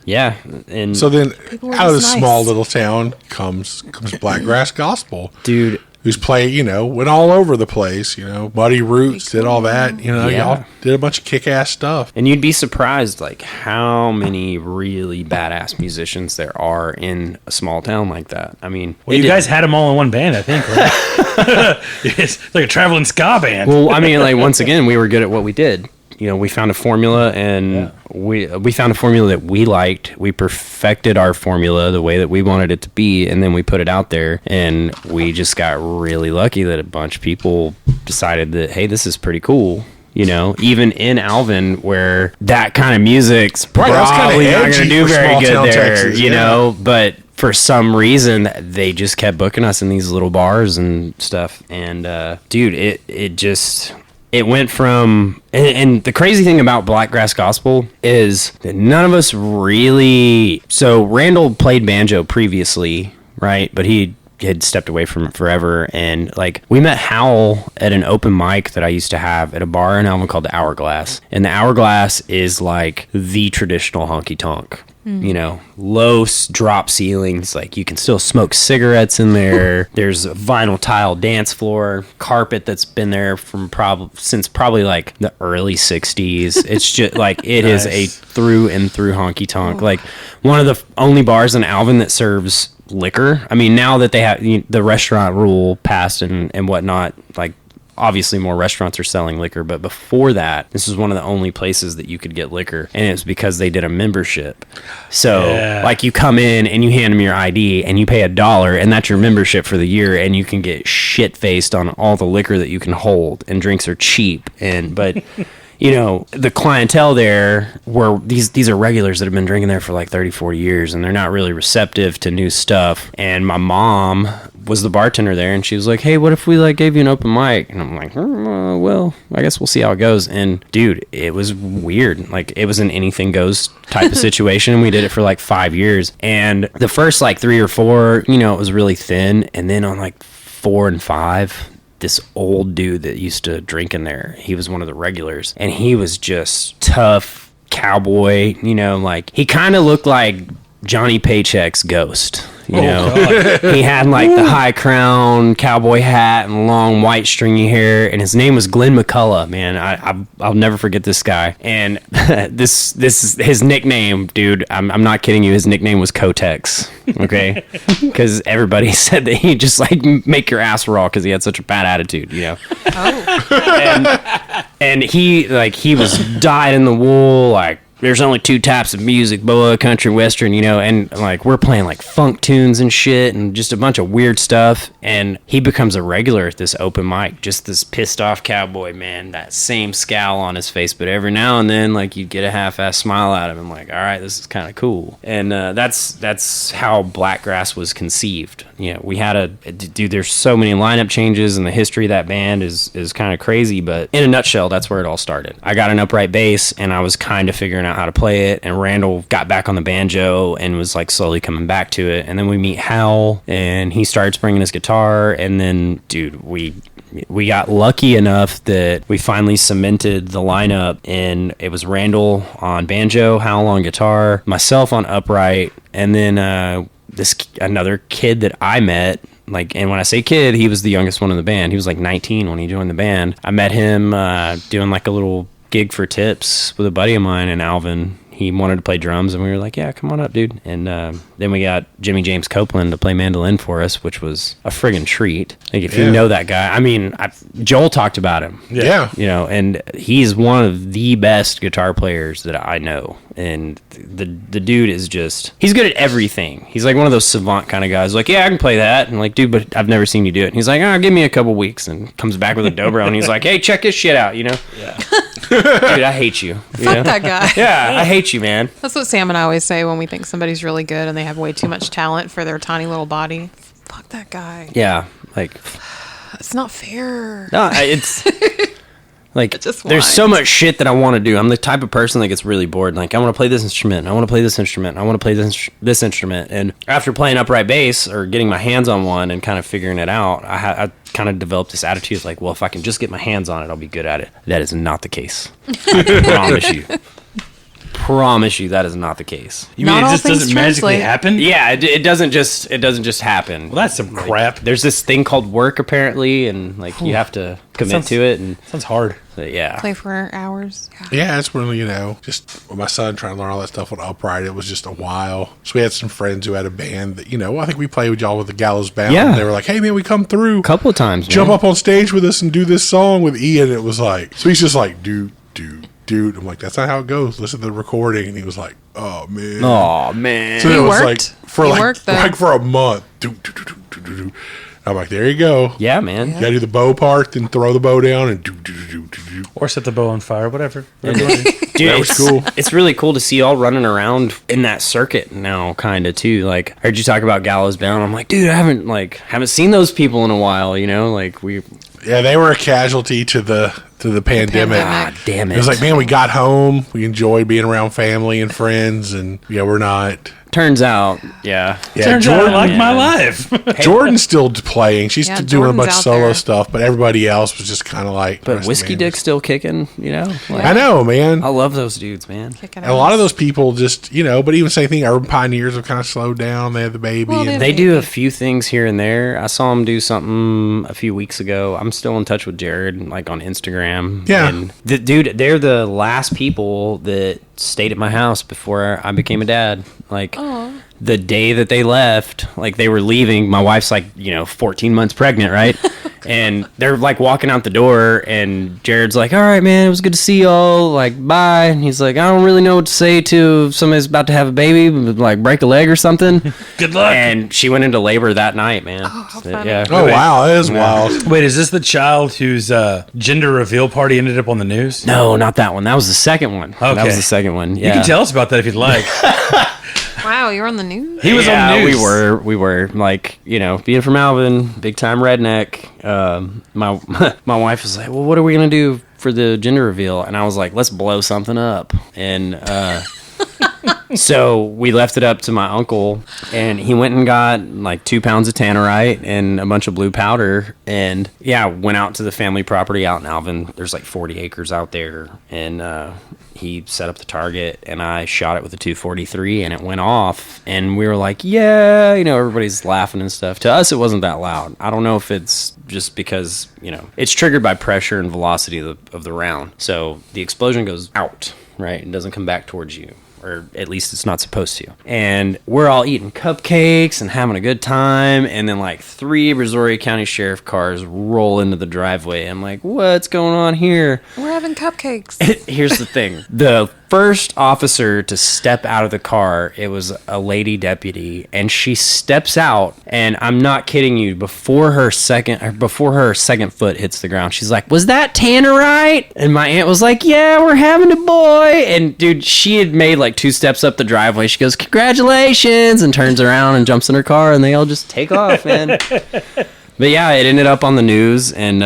And So then, People were out of this just nice. small little town comes Blackgrass Gospel, dude, who's played, went all over the place. Muddy Roots did all that. Y'all did a bunch of kick-ass stuff. and you'd be surprised like how many really badass musicians there are in a small town like that. I mean, well, you guys had them all in one band, I think. Right? It's like a traveling ska band. well, I mean, like once again, we were good at what we did. We found a formula, and we found a formula that we liked. We perfected our formula the way that we wanted it to be, and then we put it out there, and we just got really lucky that a bunch of people decided that, hey, this is pretty cool. Even in Alvin, where that kind of music's Right, that's kinda probably not going to edgy do for very small good town there, Texas, but for some reason they just kept booking us in these little bars and stuff. And dude, it went from, and the crazy thing about Blackgrass Gospel is that none of us really, so Randall played banjo previously, right? But he had stepped away from it forever. And like, we met Howell at an open mic that I used to have at a bar in Alma called the Hourglass. And the Hourglass is like the traditional honky tonk. Low drop ceilings, like you can still smoke cigarettes in there. There's a vinyl tile dance floor, carpet that's been there since probably like the early 60s. It's just like it is a through and through honky tonk. Like one of the only bars in Alvin that serves liquor. I mean, now that they have the restaurant rule passed and whatnot, like obviously more restaurants are selling liquor, but before that, this was one of the only places that you could get liquor, and it was because they did a membership. So like you come in and you hand them your ID and you pay $1, and that's your membership for the year, and you can get shit faced on all the liquor that you can hold, and drinks are cheap. But the clientele there were these are regulars that have been drinking there for like 30, 40 years, and they're not really receptive to new stuff. And my mom was the bartender there, and she was like, hey, what if we like gave you an open mic? And I'm like, well, I guess we'll see how it goes. And dude, it was weird. Like it was an anything goes type of situation. And we did it for like 5 years. And the first like 3 or 4, it was really thin. And then on like 4 and 5, this old dude that used to drink in there, he was one of the regulars, and he was just tough cowboy, like he kind of looked like Johnny Paycheck's ghost. He had like the high crown cowboy hat and long white stringy hair, and his name was Glenn McCullough. Man, I'll never forget this guy. And this is his nickname, dude. I'm not kidding you. His nickname was Kotex. Okay, because everybody said that he'd just like make your ass raw because he had such a bad attitude. And he was dyed in the wool, like. There's only 2 types of music, boa, country, western, and like we're playing like funk tunes and shit and just a bunch of weird stuff. And he becomes a regular at this open mic, just this pissed off cowboy, man, that same scowl on his face. But every now and then, like you'd get a half-ass smile out of him, like, all right, this is kind of cool. And that's how Blackgrass was conceived. We had dude, there's so many lineup changes, and the history of that band is kind of crazy. But in a nutshell, that's where it all started. I got an upright bass, and I was kind of figuring out how to play it, and Randall got back on the banjo and was like slowly coming back to it. And then we meet Hal, and he starts bringing his guitar, and then dude, we got lucky enough that we finally cemented the lineup, and it was Randall on banjo, Hal on guitar, myself on upright, and then another kid that I met. Like, and when I say kid, he was the youngest one in the band. He was like 19 when he joined the band. I met him doing like a little gig for tips with a buddy of mine in Alvin. he wanted to play drums, and we were like, yeah, come on up, dude. And then we got Jimmy James Copeland to play mandolin for us, which was a friggin' treat. Like, if you know that guy, I mean, Joel talked about him. Yeah. You know, and he's one of the best guitar players that I know. And the dude is just, he's good at everything. He's like one of those savant kind of guys. Like, yeah, I can play that. And like, dude, but I've never seen you do it. And he's like, give me a couple weeks. And comes back with a dobro. And he's like, hey, check this shit out, you know? Yeah. Dude, I hate you. Fuck that guy. Yeah, I hate you, man. That's what Sam and I always say when we think somebody's really good and they have way too much talent for their tiny little body. Fuck that guy. Yeah, like, It's not fair. no, it's like, just there's so whines. much shit that I want to do. I'm the type of person that gets really bored. Like, I want to play this instrument. I want to play this instrument. I want to play this instrument. And after playing upright bass or getting my hands on one and kind of figuring it out, I kind of developed this attitude of like, well, if I can just get my hands on it, I'll be good at it. That is not the case. I promise you that is not the case. You Not mean all it just things doesn't magically translate. happen? Yeah, it doesn't just happen. Well, that's some crap. There's this thing called work apparently, and like you have to commit Sounds- to it, and Sounds hard. yeah. Play for hours. Yeah. Yeah, that's when, just with my son trying to learn all that stuff with upright, it was just a while. So we had some friends who had a band that, I think we played with y'all with the Gallows Bound. Yeah. They were like, hey, man, we come through. A couple of times, Jump man. up on stage with us and do this song with Ian. It was like, so he's just like, dude. I'm like, that's not how it goes. Listen to the recording. And he was like, oh, man. Oh man. So He it was worked. like, for He like, worked, though. like for a month. I'm like, there you go. Yeah, man. You gotta do the bow part, then throw the bow down and do. Or set the bow on fire, whatever. Dude, That was cool. It's really cool to see y'all running around in that circuit now, kind of too. Like, I heard you talk about Gallows Bound. I'm like, dude, I haven't seen those people in a while. Like we. Yeah, they were a casualty to the pandemic. Ah, damn it. It was like, man, we got home. We enjoyed being around family and friends, and we're not. Turns out, yeah. Yeah, Turns out I Jordan, like my life. Jordan's still playing. She's Yeah, still doing a bunch Jordan's of out solo there. stuff, but everybody else was just kind of like. But Whiskey Dick's still kicking, Like, I know, man. I love those dudes, man. Kicking And a lot of ass. those people just, but even same thing. Urban Pioneers have kind of slowed down. They had the baby. Well, and They do a few things here and there. I saw them do something a few weeks ago. I'm still in touch with Jared, like on Instagram. Yeah. And dude, they're the last people that stayed at my house before I became a dad. Like, the day that they left, like they were leaving, my wife's like, 14 months pregnant, right? And they're like walking out the door, and Jared's like, all right, man, it was good to see y'all. Like, bye. And he's like, I don't really know what to say to somebody's about to have a baby, like break a leg or something. Good luck. And she went into labor that night, man. how funny. Yeah. Oh, wow. That is wild. Wait, is this the child whose gender reveal party ended up on the news? No, not that one. That was the second one. That Okay. was the second one. Yeah. You can tell us about that if you'd like. Wow, you're on the news? He was on the news. We were like, being from Alvin, big time redneck. My wife was like, well, what are we gonna do for the gender reveal? And I was like, let's blow something up. And so we left it up to my uncle, and he went and got like 2 pounds of tannerite and a bunch of blue powder, and went out to the family property out in Alvin. There's like 40 acres out there, and he set up the target, and I shot it with a 243, and it went off, and we were like, yeah, everybody's laughing and stuff. To us, it wasn't that loud. I don't know if it's just because, it's triggered by pressure and velocity of the round. So the explosion goes out, right? It doesn't come back towards you. Or at least it's not supposed to. And we're all eating cupcakes and having a good time. And then like 3 Brazoria County Sheriff cars roll into the driveway. I'm like, what's going on here? We're having cupcakes. Here's the thing. The first officer to step out of the car, it was a lady deputy, and she steps out, and I'm not kidding you, before her second foot hits the ground, she's like, was that tannerite? And my aunt was like, yeah, we're having a boy. And dude, she had made like 2 steps up the driveway. She goes, congratulations, and turns around and jumps in her car, and they all just take off, man. But yeah, it ended up on the news, and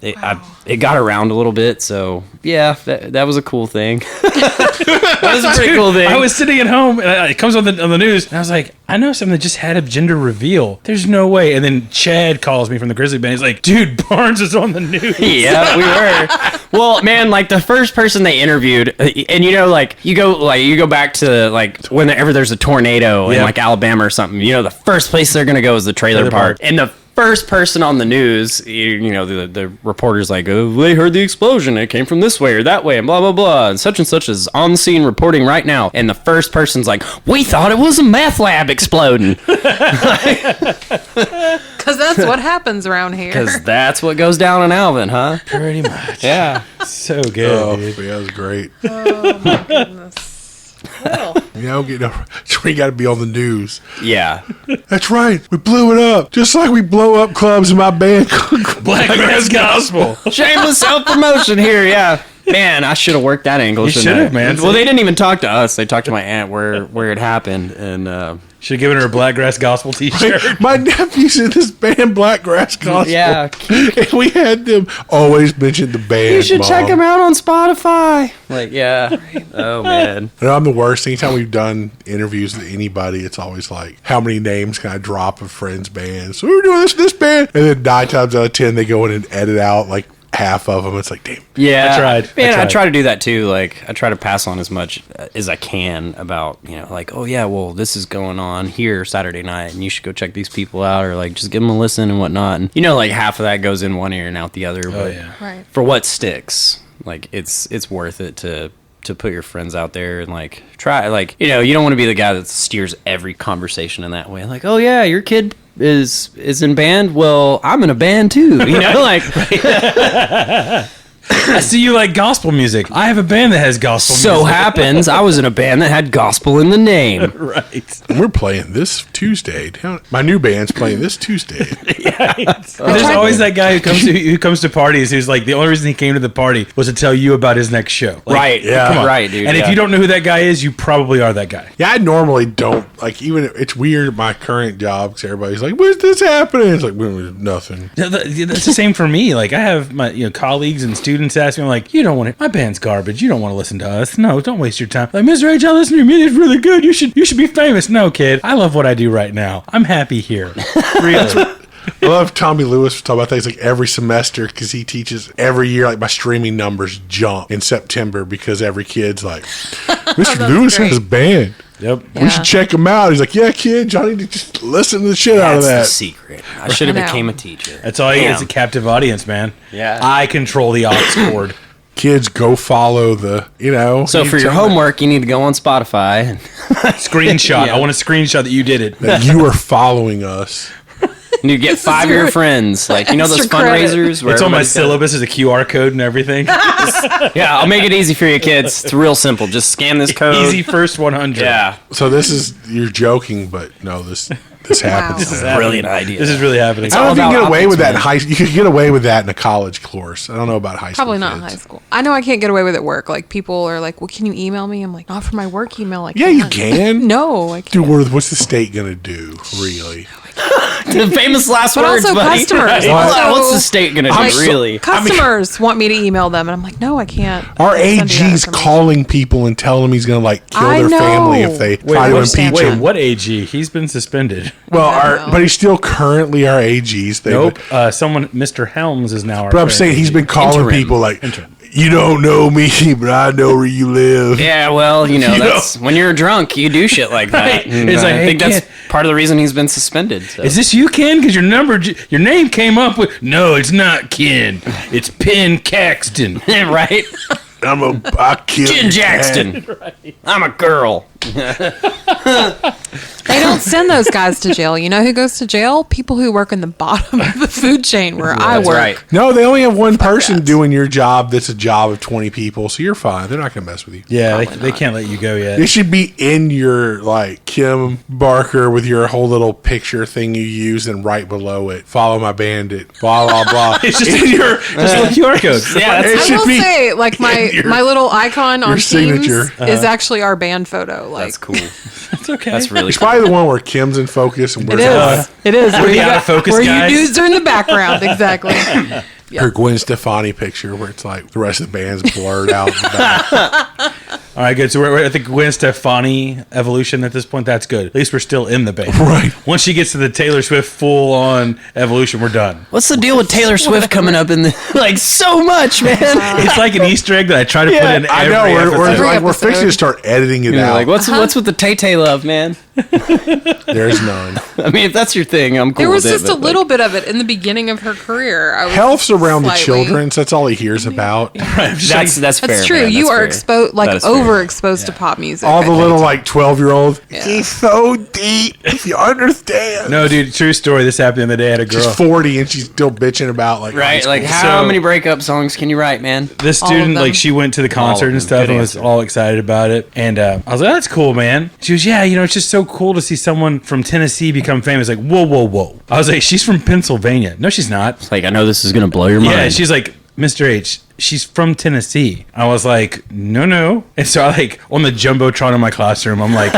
it got around a little bit. So yeah, that was a cool thing. That was a pretty cool thing. I was sitting at home, and it comes on the news, and I was like, I know something that just had a gender reveal. There's no way. And then Chad calls me from the Grizzly Band. He's like, dude, Barnes is on the news. Yeah, we were. Well, man, like the first person they interviewed, and you go back to like whenever there's a tornado in Yeah. like Alabama or something. The first place they're gonna go is the trailer park, and the first person on the news, you know, the reporter's like, oh, they heard the explosion. It came from this way or that way and blah, blah, blah. And such is on the scene reporting right now. And the first person's like, we thought it was a meth lab exploding. Because that's what happens around here. Because that's what goes down in Alvin, huh? Pretty much. Yeah. So good, Oh, dude. yeah, that was great. Oh my goodness. Well, You know, we got to be on the news. Yeah. That's right. We blew it up. Just like we blow up clubs in my band. Blackgrass Gospel. Shameless self-promotion here, yeah. Man, I should have worked that angle. You shouldn't should have, I? man. Well, they didn't even talk to us. They talked to my aunt where it happened, and Should have given her a Blackgrass Gospel t-shirt. My nephew's in this band, Blackgrass Gospel. yeah, And we had them always mention the band. you should Mom. check them out on Spotify. Like, yeah. Oh man. You know, I'm the worst. Anytime we've done interviews with anybody, it's always like, how many names can I drop of friends' bands? So we're doing this band. And then 9 times out of 10, they go in and edit out like half of them. It's like, damn. Yeah, I tried. Man, I I tried. try to do that too. Like, I try to pass on as much as I can about, you know, like, oh yeah, well, this is going on here Saturday night, and you should go check these people out, or like, just give them a listen and whatnot. And you know, like half of that goes in one ear and out the other. Oh, But yeah. right. for what sticks, like, it's worth it to put your friends out there and like try. Like, you know, you don't want to be the guy that steers every conversation in that way. Like, oh yeah, your kid is in band. Well, I'm in a band too. You know, like. I see you like gospel music. I have a band that has gospel So music. happens I was in a band that had gospel in the name. Right. And we're playing this Tuesday. My new band's playing this Tuesday. There's always that guy who comes to parties who's like, the only reason he came to the party was to tell you about his next show. Like, Right. Yeah. Come on. Right, dude. And if yeah. you don't know who that guy is, you probably are that guy. Yeah, I normally don't. Like, even it's weird at my current job because everybody's like, where's this happening? It's like, nothing. That's the same for me. Like, I have my colleagues and students ask me, like, you don't want to, my band's garbage. You don't want to listen to us. No, don't waste your time. Like, Mr. H, I listen to your music. It's really good. You should be famous. No, kid. I love what I do right now. I'm happy here. Really. I love Tommy Lewis talk about things like every semester because he teaches every year. Like, my streaming numbers jump in September because every kid's like, Mr. Lewis great. has a band. Yep. Yeah. We should check him out. He's like, yeah, kid, Johnny, just listen to the shit out of That's the that. secret. I should have I know. became a teacher. That's all you Damn. It's a captive audience, man. Yeah. I control the aux cord. Kids, go follow the, So for your tell them homework, you need to go on Spotify. And Screenshot. Yeah. I want a screenshot that you did it. that you are following us. you get 5 of your your friends. Like, you know those extra credit. fundraisers? Where It's on my everybody's got- syllabus as a QR code and everything. Yeah, I'll make it easy for you kids. It's real simple. Just scan this code. Easy first 100. Yeah. So this is, you're joking, but no, this happens. This is now. Brilliant idea. This is really happening. I don't know if you can all get away about with that in optics, high. You could get away with that in a college course. I don't know about high school. Probably not in kids. high school. I know I can't get away with it at work. Like, people are like, well, can you email me? I'm like, not for my work email. Like, Yeah, you can. No, I can't. Dude, what's the state gonna do? Really? The famous last But words, also buddy. customers. What's Also- the state going to I'm do, so- really? Customers want me to email them, and I'm like, no, I can't. Our send you that AG's information. calling people and telling them he's gonna like kill I their know. family if they try to impeach wait, him. what AG? He's been suspended. Well, I know. but he's still currently our AG's. They Nope. Someone, Mr. Helms, is now our. But I'm current saying he's AG. been calling Interim. people like, Interim. you don't know me, but I know where you live. Yeah, well, you know, that's when you're drunk, you do shit like that. Right. And, It's like, I hey, think that's kid. part of the reason he's been suspended. So. Is this you, Ken? Because your name came up with. No, it's not Ken. It's Penn Caxton. right? I killed Jen your Jackson. I'm a girl. They don't send those guys to jail. You know who goes to jail? People who work in the bottom of the food chain where I That's work. right. No, they only have one person that. doing your job that's a job of 20 people, so you're fine. They're not going to mess with you. Yeah, they can't let you go yet. It should be in your, like, Kim Barker with your whole little picture thing you use, and right below it, follow my bandit, blah, blah, blah. It's just a QR code. Yeah, It that's, I should will be say, like, my your- my little icon on your Teams signature. is actually our band photo. Like, that's cool. It's okay. That's really It's cool. probably the one where Kim's in focus and it we're is. It is. Where the you out of focus where guys. you dudes are in the background. Exactly. her Gwen Stefani picture where it's like the rest of the band's blurred out in the back. All right, good. So we're at the Gwen Stefani evolution at this point. That's good. At least we're still in the band. Right. Once she gets to the Taylor Swift full-on evolution, we're done. What's the deal with Taylor Swift coming up in the like so much, man? It's like an Easter egg that I try to put in every I know. episode. We're fixing to start editing it out. Like what's with the Tay love, man? There's none. I mean, if that's your thing, I'm cool There was with just it. a little bit of it in the beginning of her career. I was Health's around the slightly- children, so that's all he hears about. That's fair. That's true. man. You That's are fair. exposed, That is fair. overexposed to pop music. All I the think. little 12-year-old. He's so deep. If you understand. No, dude, true story. This happened the other day. I had a girl. She's 40 and she's still bitching about Right? high school. Like, how So- many breakup songs can you write, man? This All of student, them. like, she went to the concert them. and stuff Good and was answer. all excited about it. And I was like, oh, that's cool, man. She was, yeah, it's just so cool to see someone from Tennessee become famous. Like, whoa, whoa, whoa. I was like, she's from Pennsylvania. No, she's not. Like, I know this is gonna blow your mind. Yeah, she's like, Mr. H, she's from Tennessee. I was like, no. And so I on the Jumbotron in my classroom, I'm like,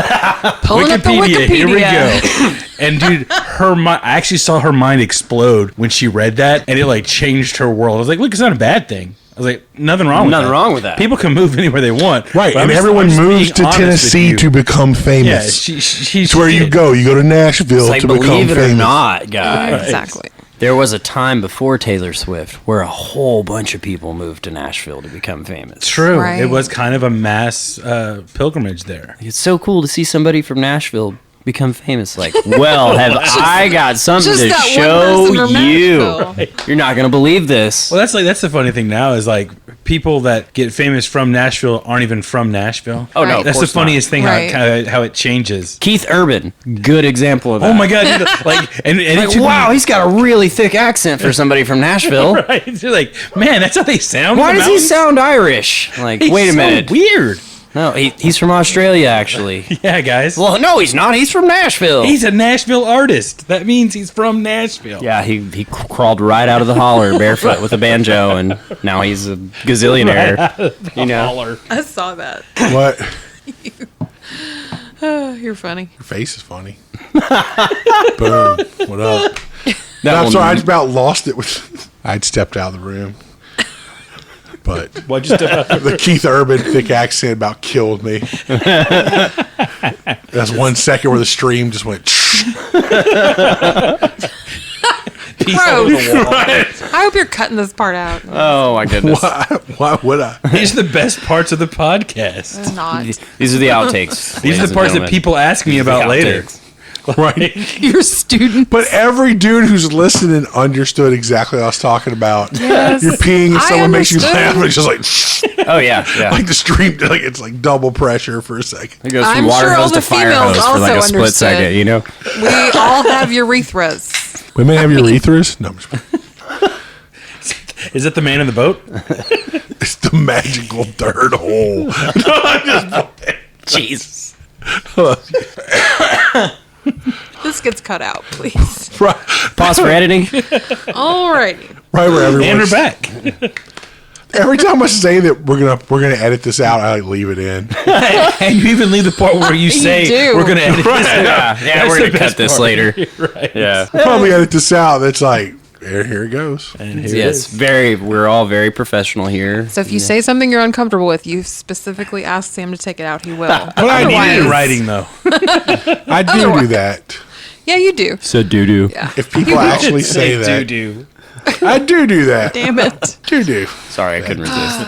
Pulling up the Wikipedia, here we Wikipedia. go. And dude, I actually saw her mind explode when she read that, and it changed her world. I was like, look, it's not a bad thing. I was like, nothing wrong with that. Nothing wrong with that. People can move anywhere they want. Right, But and I'm everyone I'm moves being to honest with Tennessee you. to become Yeah, famous. she's It's where you go. You go to Nashville It's like, to become believe it famous. or not, guys. Exactly. There was a time before Taylor Swift where a whole bunch of people moved to Nashville to become famous. True. Right. It was kind of a mass pilgrimage there. It's so cool to see somebody from Nashville become famous. Like, well, have I got something just to that one show person from you? Nashville. You're not gonna believe this. Well, that's the funny thing now is people that get famous from Nashville aren't even from Nashville. Oh no, Right. of That's the course not. funniest thing Right. how it changes. Keith Urban, good example of that. Oh my god! And it Like, took me- wow, he's got a really thick accent for somebody from Nashville. right. You're like, man, that's how they sound. Why in the does he mountains? sound Irish? Like, He's wait a so minute. Weird. No, he's from Australia, actually. Yeah, guys. Well, no, he's not. He's from Nashville. He's a Nashville artist. That means he's from Nashville. Yeah, he crawled right out of the holler barefoot with a banjo, and now he's a gazillionaire. You know, Holler. I saw that. What? You're funny. Your face is funny. Boom. What up? that I'm one- sorry, I just about lost it. I'd stepped out of the room. But Why'd you step out? the Keith Urban thick accent about killed me. That's 1 second where the stream just went. Piece over the wall. I hope you're cutting this part out. Oh my goodness! Why would I? These are the best parts of the podcast. It's not. These are the outtakes. These are the parts that people ask me about later. Right. Your student. But every dude who's listening understood exactly what I was talking about. Yes. You're peeing and I someone makes you understood. laugh, and it's just like, Oh yeah, yeah. like the stream, It's like double pressure for a second. It goes I'm from water sure all hose the to fire females hose for like a also split understood. second. You know. We all have urethras. Women have urethras? No, I'm just Is it the man in the boat? it's the magical third hole. Jesus. This gets cut out, please. right, Pause for editing. Alrighty. right where everyone. And we're back. Every time I say that we're gonna edit this out, I leave it in. And you even leave the part where you say do. we're going to edit this out. Yeah, That's we're the gonna best cut this part. later. Right. Yeah. Probably edit this out. That's like here it goes. And here it Yes, is. we're all very professional here. So if you say something you're uncomfortable with, you specifically ask Sam to take it out, he will. But I need it in Otherwise- writing, though. I do that. Yeah, you do. So doo doo. Yeah. If people actually say They that, do. I do that. Damn it. Do. Sorry, I couldn't resist.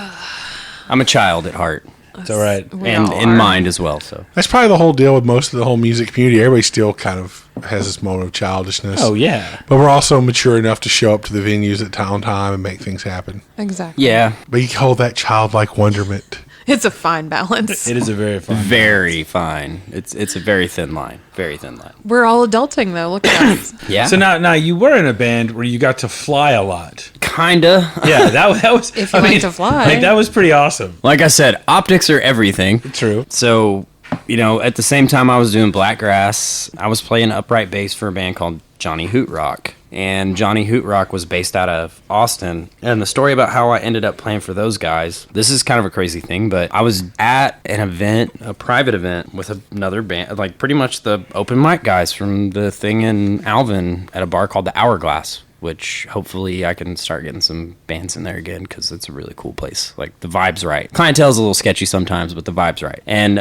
I'm a child at heart It's all right. We and all in are. mind as well. So That's probably the whole deal with most of the whole music community. Everybody still kind of has this moment of childishness. Oh, yeah. But we're also mature enough to show up to the venues at time and make things happen. Exactly. yeah, But you hold that childlike wonderment. It's a fine balance. It is a very fun. very fine. It's a very thin line. Very thin line. We're all adulting, though. Look at us. Yeah. So now you were in a band where you got to fly a lot. Kinda. Yeah, that was. If you like to fly. Like, that was pretty awesome. Like I said, optics are everything. True. So, at the same time I was doing Blackgrass, I was playing upright bass for a band called Johnny Hootrock. And Johnny Hootrock was based out of Austin. And the story about how I ended up playing for those guys, this is kind of a crazy thing, but I was at an event, a private event with another band, like pretty much the open mic guys from the thing in Alvin at a bar called the Hourglass which hopefully I can start getting some bands in there again because it's a really cool place. Like the vibe's right. Clientele's a little sketchy sometimes, but the vibe's right. And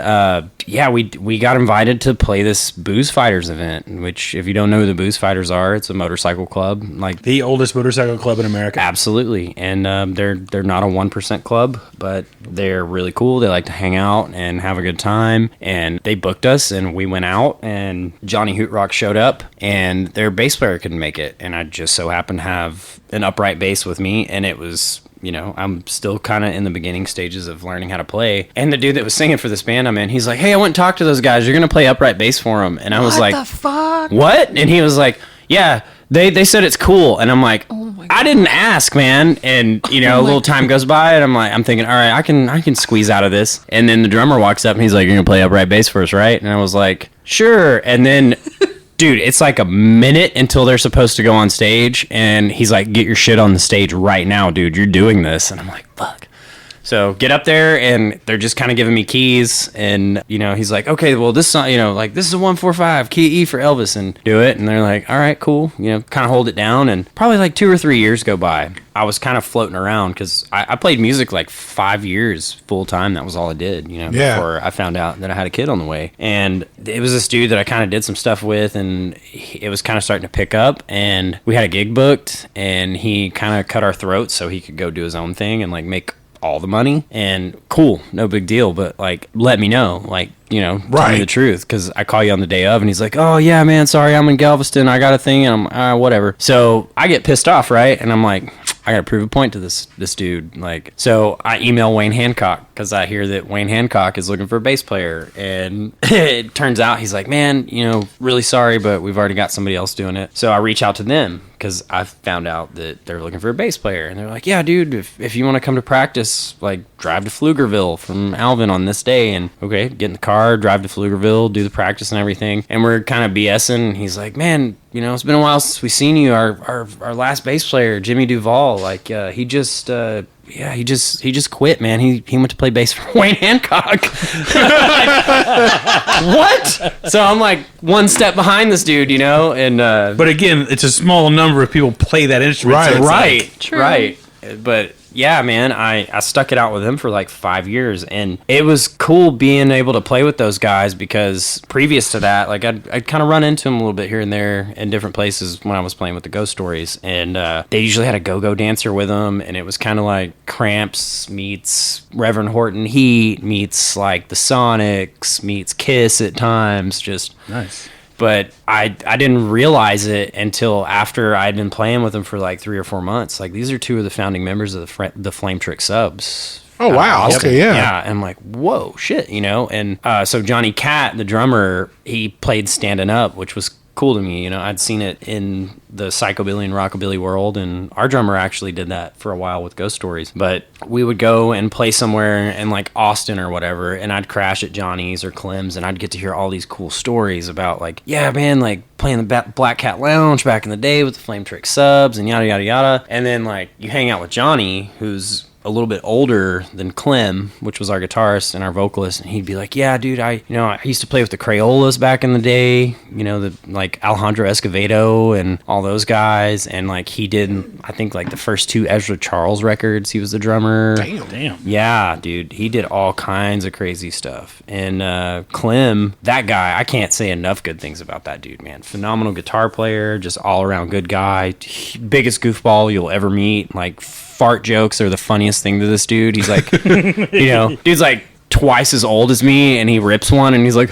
yeah, we got invited to play this Booze Fighters event, which if you don't know who the Booze Fighters are, it's a motorcycle club, like The oldest motorcycle club in America. absolutely. And they're not a 1% club, but they're really cool. They like to hang out and have a good time. And they booked us, and we went out, and Johnny Hootrock showed up, and their bass player couldn't make it. And I just so happened to have an upright bass with me, and it was, you know, I'm still kind of in the beginning stages of learning how to play. And the dude that was singing for this band I'm in, he's like, hey, I went and talked to those guys. You're going to play upright bass for them. And I was like, What the fuck? what? And he was like, yeah, they said it's cool. And I'm like, I didn't ask, man. And, you know, a little time goes by, and I'm thinking, all right, I can squeeze out of this. And then the drummer walks up, and he's like, you're going to play upright bass for us, right? And I was like, sure. And then... Dude, it's like a minute until they're supposed to go on stage, and he's like, get your shit on the stage right now, dude. You're doing this. And I'm like, fuck. So get up there, and they're just kind of giving me keys, and, you know, he's like, okay, well, this song, you know, like, this is a 1-4-5, key E for Elvis, and do it. And they're like, all right, cool. You know, kind of hold it down, and probably like 2 or 3 years go by. I was kind of floating around because I played music like 5 years full time. That was all I did, you know, before I found out that I had a kid on the way. And it was this dude that I kind of did some stuff with, and it was kind of starting to pick up. And we had a gig booked, and he kind of cut our throats so he could go do his own thing and like make all the money. And cool, no big deal, but like, let me know, like, you know, tell me the truth, because I call you on the day of, and he's like, oh yeah, man, sorry, I'm in Galveston, I got a thing, and I'm whatever. So I get pissed off, right? And I'm like, I gotta prove a point to this dude. Like, so I email Wayne Hancock because I hear that Wayne Hancock is looking for a bass player, and it turns out he's like, man, you know, really sorry, but we've already got somebody else doing it. So I reach out to them because I found out that they're looking for a bass player, and they're like, yeah, dude, if you want to come to practice, like, drive to Pflugerville from Alvin on this day. And okay, get in the car, drive to Pflugerville, do the practice and everything. And we're kind of BSing. He's like, man, you know, it's been a while since we've seen you. Our last bass player, Jimmy Duvall, like, he just quit, man. He went to play bass for Wayne Hancock. What? So I'm like one step behind this dude, you know. And But again, it's a small number of people play that instrument. Right, so it's right, like- True. right. But yeah, man, I stuck it out with him for like 5 years, and it was cool being able to play with those guys because previous to that, like I'd kind of run into them a little bit here and there in different places when I was playing with the Ghost Stories, and they usually had a go-go dancer with them, and it was kind of like Cramps meets Reverend Horton Heat meets like the Sonics meets Kiss at times, just Nice. But I didn't realize it until after I'd been playing with them for like 3 or 4 months. Like, these are 2 of the founding members of the Flame Trick Subs. Oh, wow. Okay, yeah. Yeah, and I'm like, whoa, shit, you know? And so Johnny Cat, the drummer, he played Standing Up, which was cool to me. You know, I'd seen it in the psychobilly and rockabilly world, and our drummer actually did that for a while with Ghost Stories. But we would go and play somewhere in like Austin or whatever, and I'd crash at Johnny's or Clem's, and I'd get to hear all these cool stories about like, yeah, man, like playing the Black Cat Lounge back in the day with the Flame Trick Subs and yada yada yada. And then like you hang out with Johnny, who's a little bit older than Clem, which was our guitarist and our vocalist, and he'd be like, yeah, dude, I used to play with the Crayolas back in the day, you know, the like Alejandro Escovedo and all those guys, and like he did, I think, like the first 2 Ezra Charles records, he was the drummer. Damn. Yeah, dude, he did all kinds of crazy stuff. And Clem, that guy, I can't say enough good things about that dude, man. Phenomenal guitar player, just all around good guy, biggest goofball you'll ever meet, like fart jokes are the funniest thing to this dude. He's like, you know, dude's like twice as old as me, and he rips one, and he's like,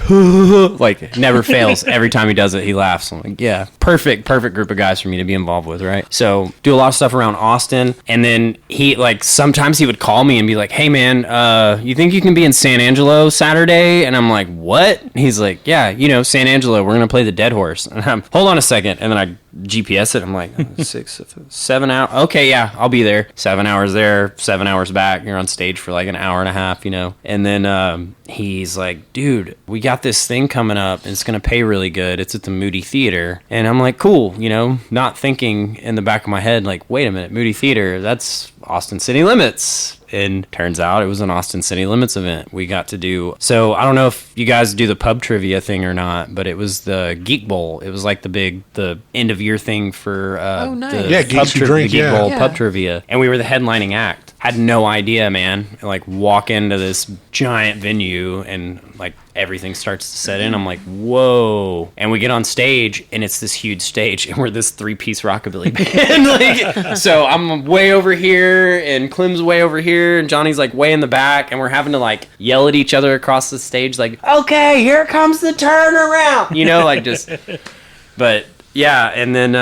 like never fails. Every time he does it, he laughs. I'm like, yeah, perfect group of guys for me to be involved with, right? So do a lot of stuff around Austin, and then he like sometimes he would call me and be like, hey man, you think you can be in San Angelo Saturday? And I'm like, what? He's like, yeah, you know, San Angelo, we're gonna play the Dead Horse. And I'm, hold on a second, and then I GPS it. I'm like, 7 hours. Okay, yeah, I'll be there. 7 hours there, 7 hours back. You're on stage for like an hour and a half, you know. And then he's like, dude, we got this thing coming up, and it's gonna pay really good. It's at the Moody Theater. And I'm like, cool, you know, not thinking in the back of my head like, wait a minute, Moody Theater, that's Austin City Limits. And turns out it was an Austin City Limits event. We got to do, so I don't know if you guys do the pub trivia thing or not, but it was the Geek Bowl. It was like the end of year thing for nice. Yeah, Geeks Who Drink, the Geek yeah. Bowl Yeah. pub trivia. And we were the headlining act. Had no idea, man. Like walk into this giant venue and like everything starts to set in. I'm like, whoa. And we get on stage and it's this huge stage and we're this 3-piece rockabilly band. Like, so I'm way over here and Clem's way over here and Johnny's like way in the back and we're having to like yell at each other across the stage like, okay, here comes the turnaround. You know, like just, but yeah, and then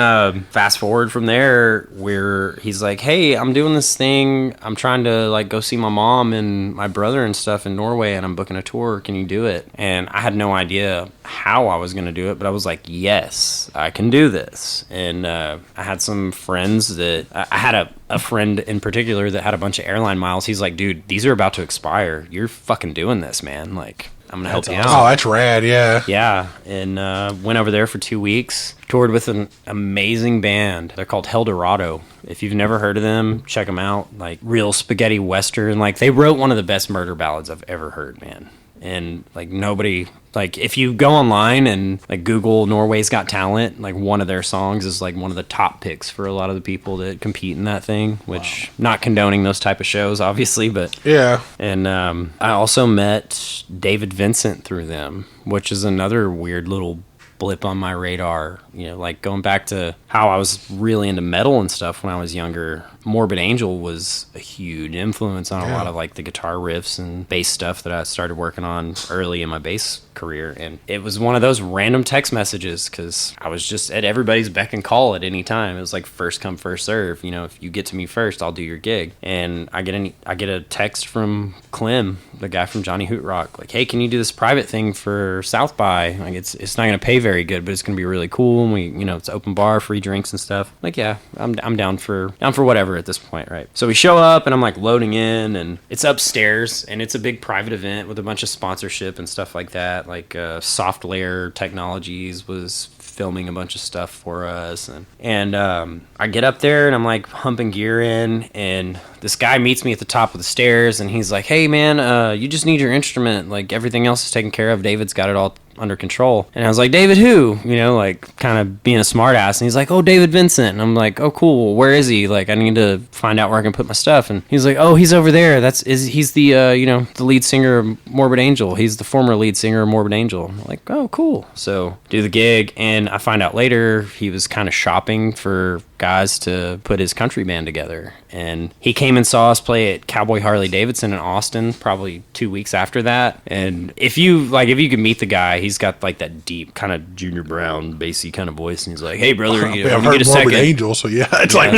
fast forward from there where he's like, hey, I'm doing this thing. I'm trying to like go see my mom and my brother and stuff in Norway and I'm booking a tour. Can you do it? And I had no idea how I was going to do it, but I was like, yes, I can do this. And I had some friends that I had a friend in particular that had a bunch of airline miles. He's like, dude, these are about to expire. You're fucking doing this, man. Like, I'm going to help you out. Oh, that's rad, yeah. Yeah, and went over there for 2 weeks. Toured with an amazing band. They're called Eldorado. If you've never heard of them, check them out. Like, real spaghetti western. Like, they wrote one of the best murder ballads I've ever heard, man. And, like, nobody... Like, if you go online and, like, Google Norway's Got Talent, like, one of their songs is, like, one of the top picks for a lot of the people that compete in that thing, which, not condoning those type of shows, obviously, but... Yeah. And I also met David Vincent through them, which is another weird little blip on my radar. You know, like going back to how I was really into metal and stuff when I was younger. Morbid Angel was a huge influence on a lot of like the guitar riffs and bass stuff that I started working on early in my bass career. And it was one of those random text messages because I was just at everybody's beck and call at any time. It was like first come, first serve. You know, if you get to me first, I'll do your gig. And I get a text from Clem, the guy from Johnny Hootrock, like, hey, can you do this private thing for South by? Like, it's not going to pay very good, but it's going to be really cool. And we, you know, it's open bar, free drinks and stuff. Like, yeah, I'm down for whatever at this point, right? So we show up and I'm like loading in and it's upstairs and it's a big private event with a bunch of sponsorship and stuff like that. Like Soft Layer Technologies was filming a bunch of stuff for us, and I get up there and I'm like humping gear in, and this guy meets me at the top of the stairs and he's like, hey man, you just need your instrument, like everything else is taken care of, David's got it all under control. And I was like, David who? You know, like kind of being a smart ass. And he's like, oh, David Vincent. And I'm like, oh cool, where is he? Like I need to find out where I can put my stuff. And he's like, oh, he's over there. He's the you know, the lead singer of Morbid Angel. He's the former lead singer of Morbid Angel. I'm like, oh cool. So do the gig, and I find out later he was kind of shopping for guys to put his country band together. And he came and saw us play at Cowboy Harley Davidson in Austin probably 2 weeks after that. And if you could meet the guy, he's got like that deep kind of Junior Brown bassy kind of voice, and he's like, hey brother, you know, I've when you heard get a Morbid second, Angel, so yeah, it's like,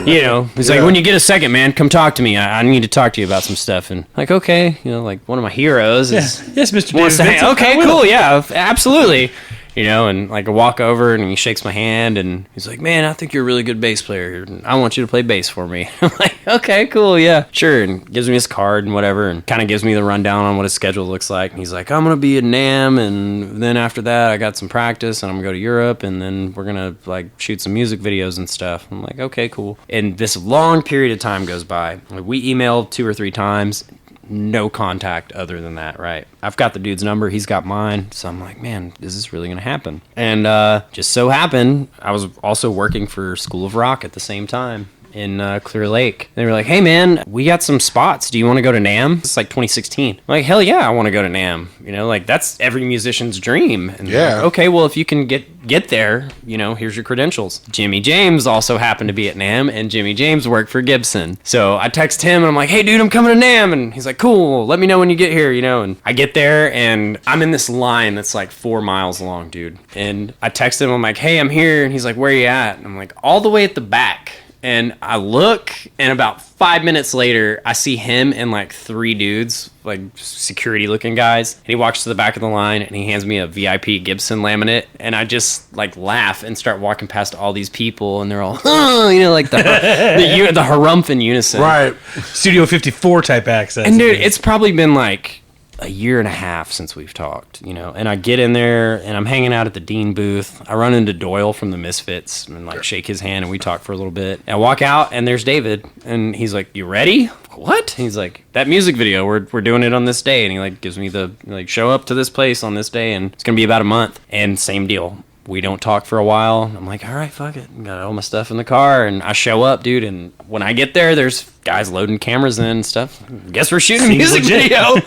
you know, he's like, when you get a second, man, come talk to me. I need to talk to you about some stuff. And like, okay, you know, like one of my heroes is Yes, Mr. wants David to Vincent, okay, I will. cool, yeah, absolutely. You know, and like I walk over and he shakes my hand and he's like, man, I think you're a really good bass player. And I want you to play bass for me. I'm like, okay, cool, yeah, sure. And gives me his card and whatever, and kind of gives me the rundown on what his schedule looks like. And he's like, I'm going to be at NAMM, and then after that I got some practice and I'm going to go to Europe, and then we're going to like shoot some music videos and stuff. I'm like, okay, cool. And this long period of time goes by. Like, we emailed 2 or 3 times. No contact other than that, right? I've got the dude's number, he's got mine, so I'm like, man, is this really gonna happen? And just so happened, I was also working for School of Rock at the same time in Clear Lake. They were like, hey man, we got some spots, do you want to go to NAMM? It's like 2016. I'm like, hell yeah, I want to go to NAMM. You know, like that's every musician's dream. And yeah, like, okay, well, if you can get there, you know, here's your credentials. Jimmy James also happened to be at NAMM, and Jimmy James worked for Gibson. So I text him and I'm like, hey dude, I'm coming to NAMM. And he's like, cool, let me know when you get here, you know. And I get there and I'm in this line that's like 4 miles long, dude. And I text him, I'm like, hey, I'm here. And he's like, where you at? And I'm like, all the way at the back. And I look, and about 5 minutes later, I see him and like 3 dudes, like security looking guys. And he walks to the back of the line and he hands me a VIP Gibson laminate. And I just like laugh and start walking past all these people, and they're all, oh, you know, like the harumph in unison. right. Studio 54 type access. And dude, it's probably been like a year and a half since we've talked, you know, and I get in there and I'm hanging out at the Dean booth. I run into Doyle from the Misfits and like shake his hand and we talk for a little bit. And I walk out and there's David and he's like, "You ready?" What? He's like, "That music video, we're doing it on this day." And he like gives me the like, "Show up to this place on this day and it's gonna be about a month." And same deal. We don't talk for a while. I'm like, all right, fuck it. Got all my stuff in the car, and I show up, dude. And when I get there, there's guys loading cameras in and stuff. Guess we're shooting a music video.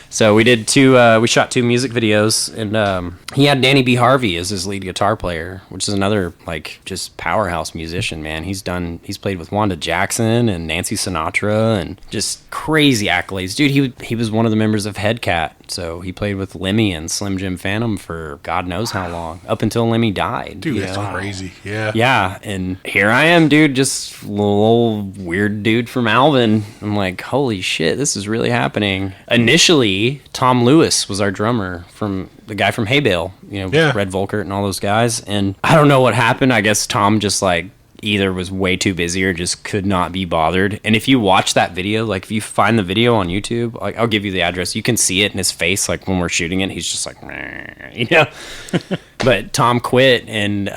So we did we shot 2 music videos, and he had Danny B. Harvey as his lead guitar player, which is another like just powerhouse musician, man. He's played with Wanda Jackson and Nancy Sinatra and just crazy accolades, dude. He was one of the members of Headcat, so he played with Lemmy and Slim Jim Phantom for God knows how long, up until Lemmy died. Dude, that's crazy. Yeah. Yeah, and here I am, dude, just a little weird dude from Alvin. I'm like, holy shit, this is really happening. Initially, Tom Lewis was our drummer, from the guy from Hay Bale, you know, yeah. Red Volkert and all those guys. And I don't know what happened. I guess Tom just like either was way too busy or just could not be bothered. And if you watch that video, like if you find the video on YouTube, like I'll give you the address, you can see it in his face. Like when we're shooting it, he's just like, meh, you know. But Tom quit, and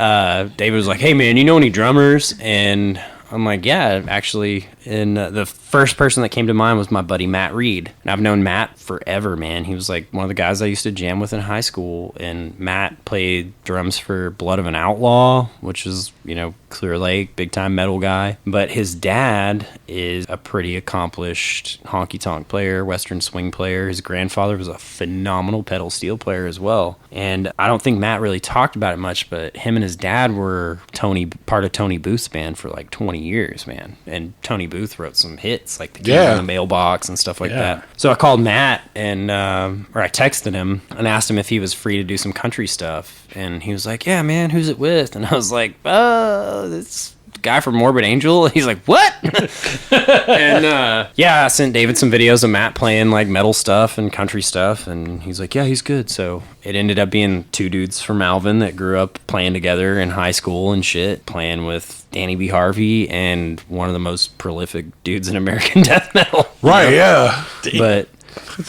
David was like, "Hey man, you know any drummers?" And I'm like, yeah, actually. And the first person that came to mind was my buddy Matt Reed. And I've known Matt forever, man. He was like one of the guys I used to jam with in high school. And Matt played drums for Blood of an Outlaw, which is, you know, Clear Lake, big time metal guy. But his dad is a pretty accomplished honky tonk player, Western swing player. His grandfather was a phenomenal pedal steel player as well. And I don't think Matt really talked about it much, but him and his dad were part of Tony Booth's band for like 20 years, man. And Tony Booth wrote some hits like The Keys in the Mailbox and stuff like that. So I called Matt and or I texted him and asked him if he was free to do some country stuff, and he was like, "Yeah, man, who's it with?" And I was like, it's the guy from Morbid Angel." He's like, "What?" And I sent David some videos of Matt playing like metal stuff and country stuff, and he's like, "Yeah, he's good." So it ended up being 2 dudes from Alvin that grew up playing together in high school and shit, playing with Danny B. Harvey and one of the most prolific dudes in American death metal. Right, yeah. But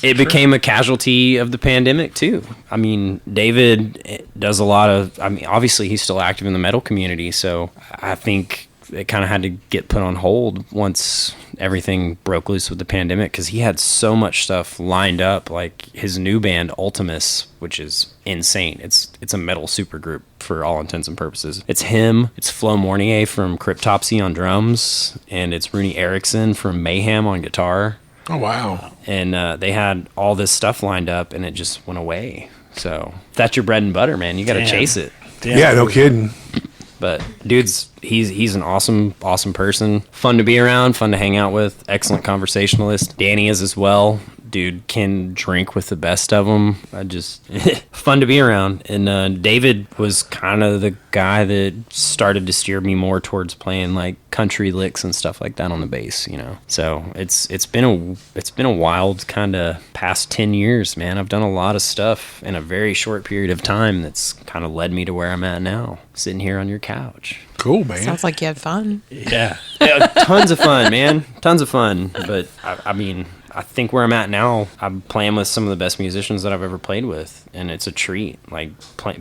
it became a casualty of the pandemic too. I mean, David does a lot of, obviously he's still active in the metal community, so I think it kind of had to get put on hold once everything broke loose with the pandemic, because he had so much stuff lined up, like his new band Ultimus, which is insane. It's a metal supergroup for all intents and purposes. It's him, it's Flo Mornier from Cryptopsy on drums, and it's Rooney Erickson from Mayhem on guitar. Oh, wow. And they had all this stuff lined up, and it just went away. So if that's your bread and butter, man, you got to chase it. Damn. Yeah, no kidding. But dude's he's an awesome person, fun to be around, fun to hang out with, excellent conversationalist. Danny is as well. Dude can drink with the best of them. Fun to be around. And David was kind of the guy that started to steer me more towards playing like country licks and stuff like that on the bass, you know. So it's been a wild kind of past 10 years, man. I've done a lot of stuff in a very short period of time that's kind of led me to where I'm at now, sitting here on your couch. Cool, man. Sounds like you had fun. Yeah. Tons of fun, man. Tons of fun. But I mean, I think where I'm at now, I'm playing with some of the best musicians that I've ever played with, and it's a treat. Like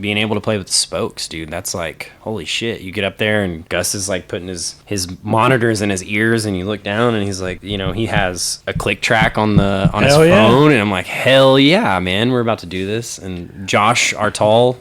being able to play with the Spokes, dude. That's like, holy shit. You get up there and Gus is like putting his monitors in his ears, and you look down and he's like, you know, he has a click track on his phone, and I'm like, hell yeah, man, we're about to do this. And Josh Artel,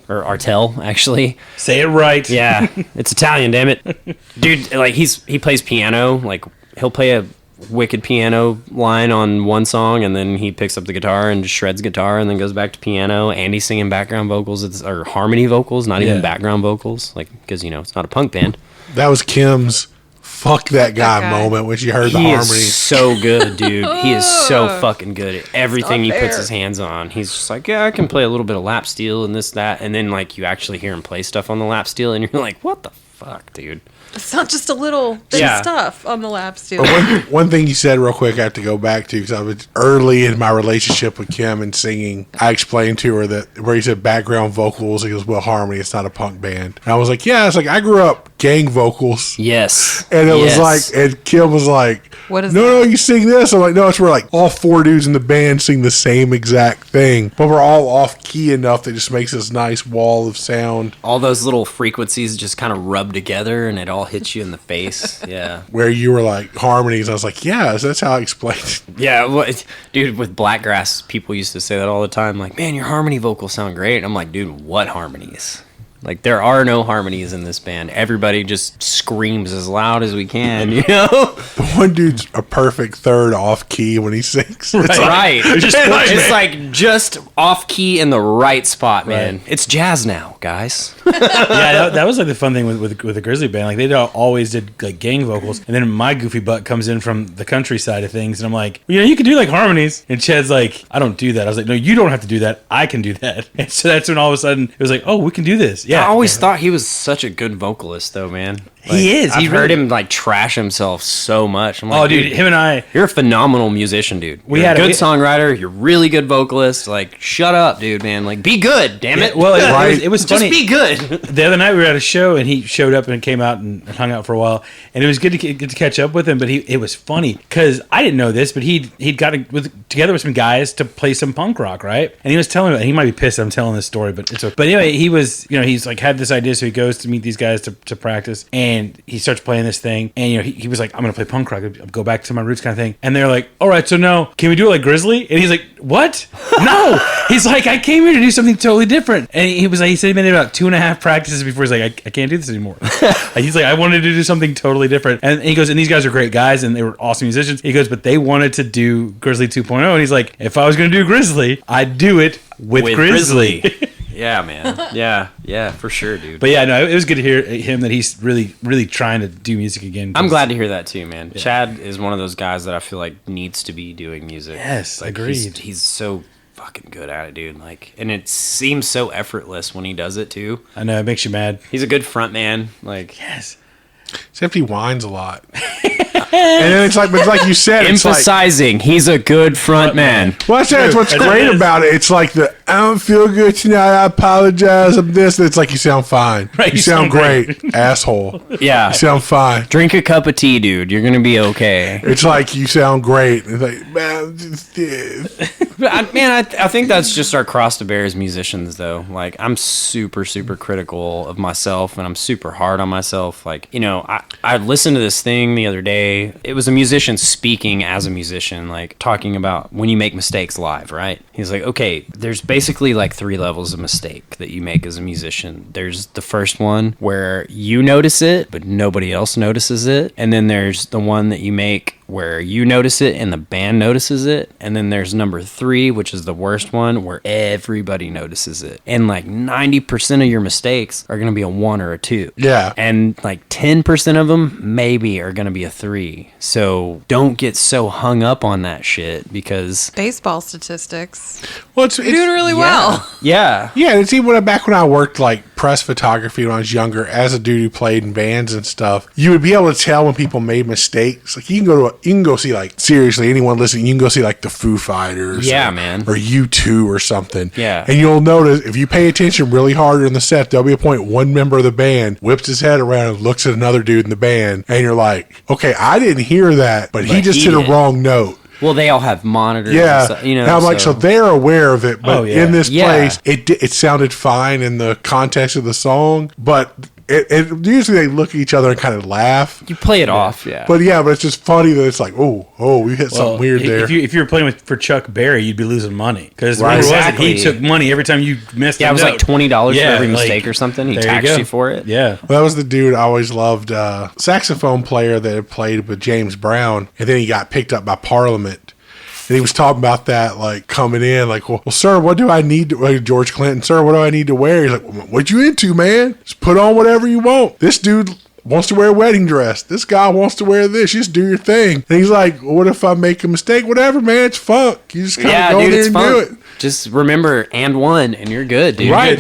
actually. Say it right. Yeah, it's Italian, damn it, dude. Like he plays piano. Like he'll play a wicked piano line on one song, and then he picks up the guitar and just shreds guitar and then goes back to piano. Andy's singing background vocals, or harmony vocals, not even background vocals, like, because, you know, it's not a punk band. That was Kim's fuck that guy moment when she heard the harmony. He is so good, dude. He is so fucking good at everything he puts his hands on. He's just like, yeah, I can play a little bit of lap steel and this, that, and then like you actually hear him play stuff on the lap steel, and you're like, what the fuck, dude. It's not just a little thin stuff on the lap steel. One thing you said real quick I have to go back to, because I was early in my relationship with Kim and singing. I explained to her that where you said background vocals, he goes, well, Harmony, it's not a punk band. And I was like, yeah, it's like I grew up gang vocals. Yes. And it was like, and Kim was like, what is no, that? you sing this. I'm like, no, it's where like all 4 dudes in the band sing the same exact thing, but we're all off key enough that it just makes this nice wall of sound. All those little frequencies just kind of rub together and it all hits you in the face. Yeah. Where you were like harmonies, I was like, yeah, so that's how I explained it. Yeah, well, dude, with Blackgrass, people used to say that all the time. Like, man, your harmony vocals sound great. And I'm like, dude, what harmonies? Like, there are no harmonies in this band. Everybody just screams as loud as we can, you know? The one dude's a perfect third off key when he sings. Right. It's like just off key in the right spot, man. It's jazz now, guys. Yeah, that was like the fun thing with the Grizzly band. Like, they always did like gang vocals, and then my goofy butt comes in from the country side of things, and I'm like, well, you can do like harmonies. And Chad's like, I don't do that. I was like, no, you don't have to do that. I can do that. And so that's when all of a sudden it was like, oh, we can do this. Yeah. I always thought he was such a good vocalist, though, man. Like, he is. I've heard him like trash himself so much. I'm like, oh, dude, him and I. You're a phenomenal musician, dude. You're a good songwriter. You're a really good vocalist. Like, shut up, dude, man. Like, be good, damn it. Well, it was funny. Just be good. The other night we were at a show and he showed up and came out and hung out for a while, and it was good to get to catch up with him. But it was funny because I didn't know this, but he'd got together with some guys to play some punk rock, right? And he was telling me, he might be pissed I'm telling this story, but it's okay. But anyway, he was, he's like had this idea, so he goes to meet these guys to practice, and he starts playing this thing, and he was like, I'm gonna play punk rock, I'll go back to my roots kind of thing. And they're like, all right, so now can we do it like Grizzly? And he's like, what? No. He's like, I came here to do something totally different. And he was like, he said he made about 2.5 practices before he's like, I can't do this anymore. He's like, I wanted to do something totally different. And he goes, and these guys are great guys and they were awesome musicians. He goes, but they wanted to do Grizzly 2.0. And he's like, if I was gonna do Grizzly, I'd do it with Grizzly. Yeah, man. Yeah, for sure, dude. But yeah, no, it was good to hear him that he's really, really trying to do music again. I'm glad to hear that too, man. Yeah. Chad is one of those guys that I feel like needs to be doing music. Yes, like, agreed. He's so fucking good at it, dude. Like, and it seems so effortless when he does it too. I know, it makes you mad. He's a good front man. Like, yes. Except he whines a lot. And then it's like you said, emphasizing he's a good front man. Well, that's what's great about it. It's like I don't feel good tonight. I apologize. I'm this. It's like you sound fine. Right, you sound great, asshole. Yeah, you sound fine. Drink a cup of tea, dude. You're gonna be okay. It's like you sound great. It's like, man, I think that's just our cross to bear as musicians, though. Like, I'm super, super critical of myself, and I'm super hard on myself. Like, I listened to this thing the other day. It was a musician speaking as a musician, like talking about when you make mistakes live, right? He's like, okay, there's basically like 3 levels of mistake that you make as a musician. There's the first one where you notice it, but nobody else notices it. And then there's the one that you make where you notice it and the band notices it. And then there's number 3, which is the worst one, where everybody notices it. And like 90% of your mistakes are going to be a 1 or a 2. Yeah. And like 10% of them maybe are going to be a 3. So don't get so hung up on that shit because baseball statistics. Well, it's doing really well. Yeah. Yeah, it's even back when I worked like press photography when I was younger as a dude who played in bands and stuff. You would be able to tell when people made mistakes. Like you can go see like seriously anyone listening, you can go see like the Foo Fighters, man, or U2 or something. Yeah, and you'll notice if you pay attention really hard in the set, there'll be a point one member of the band whips his head around and looks at another dude in the band, and you're like, okay, I didn't hear that, but he just hit a wrong note. Well, they all have monitors. Yeah, and stuff, and I'm like, so they're aware of it, but in this place, it sounded fine in the context of the song, but it usually they look at each other and kind of laugh. You play it off, but it's just funny that it's like, oh, we hit something weird there. If you were playing for Chuck Berry, you'd be losing money because exactly. He took money every time you missed. Yeah, it was like $20 for every mistake or something. He taxed you for it. Yeah, well, that was the dude I always loved, saxophone player that had played with James Brown, and then he got picked up by Parliament. And he was talking about that, like, coming in, like, well, sir, what do I need to, like, George Clinton, sir, what do I need to wear? He's like, well, what you into, man? Just put on whatever you want. This dude wants to wear a wedding dress. This guy wants to wear this. You just do your thing. And he's like, well, what if I make a mistake? Whatever, man, it's funk. You just kind of go there and do it. Just remember and one, and you're good, dude. Right.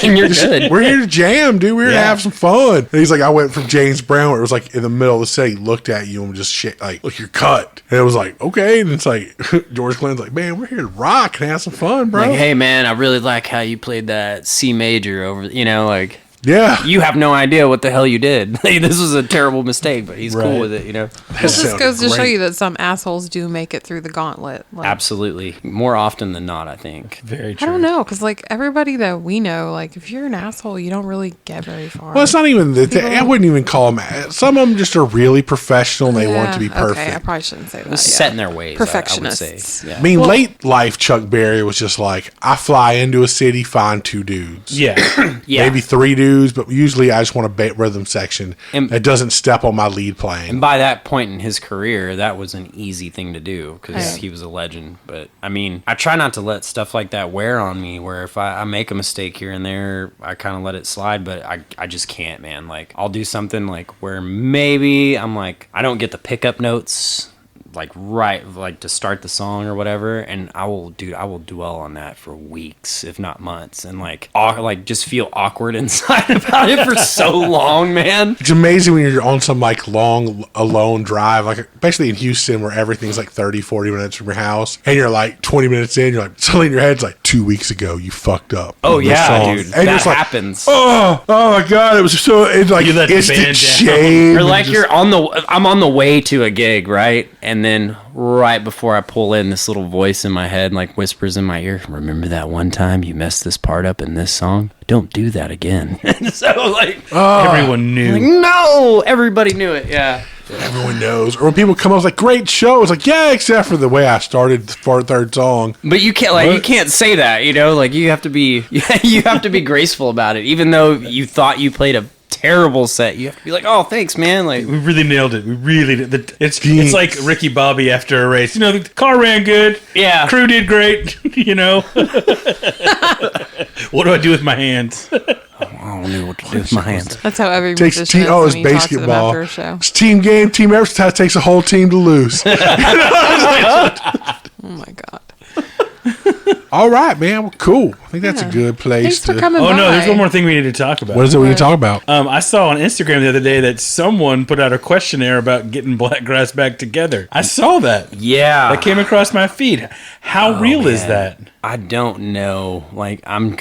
And you're good. We're here to jam, dude. We're here to Yeah. have some fun. And he's like, I went from James Brown, where it was like in the middle of the set, he looked at you and just shit, like, look, you're cut. And it was like, okay. And it's like, George Clinton's like, man, we're here to rock and have some fun, bro. Like, hey, man, I really like how you played that C major over, like. Yeah. You have no idea what the hell you did. This was a terrible mistake, but he's Right. cool with it, This just goes to show you that some assholes do make it through the gauntlet. Like, Absolutely. More often than not, I think. Very I true. don't know, because like everybody that we know, like if you're an asshole, you don't really get very far. Well, it's not even that. I wouldn't even call them. Some of them just are really professional and they want it to be perfect. Okay, I probably shouldn't say that. Set in their ways, I would Perfectionists. say. Yeah. I mean, late life Chuck Berry was just like, I fly into a city, find 2 dudes. Yeah. Yeah. Maybe 3 dudes, but usually I just want a rhythm section that doesn't step on my lead playing. And by that point in his career, that was an easy thing to do because Yeah. he was a legend. But I mean, I try not to let stuff like that wear on me, where if I make a mistake here and there, I kind of let it slide, but I just can't, man. Like, I'll do something like where maybe I'm like, I don't get the pickup notes like to start the song or whatever, and I will dwell on that for weeks, if not months, and like just feel awkward inside about it for so long, man. It's amazing when you're on some like long alone drive, like especially in Houston where everything's like 30, 40 minutes from your house, and you're like 20 minutes in, you're like, suddenly in your head's like, 2 weeks ago you fucked up. Oh on this yeah, song. dude, And that it's like, happens. oh my god, it was so, it's like You let the instant band down. shame. Or like and just- I'm on the way to a gig, right? And then right before I pull in, this little voice in my head like whispers in my ear, remember that one time you messed this part up in this song? Don't do that again. So like, Everyone knew. like, no, everybody knew it. Yeah. everyone knows. Or when people come up with like, great show, it's like, yeah, except for the way I started the third song. But you can't you can't say that, like you have to be graceful about it, even though you thought you played a terrible set. You have to be like, oh, thanks, man. Like, We really nailed it. We really did. It's like Ricky Bobby after a race. The car ran good. Yeah. Crew did great. What do I do with my hands? I don't know what to do with my hands. That's how every Takes musician team, is oh, when it's you talk to them basketball. after a show. It's team game, team effort. It takes a whole team to lose. Oh my god! All right, man. Well, cool. I think that's a good place Thanks to. for coming Oh by. no, there's one more thing we need to talk about. What is it we can talk about? I saw on Instagram the other day that someone put out a questionnaire about getting Blackgrass back together. I saw that. Yeah. That came across my feed. How real is man. that? I don't know. Like, I'm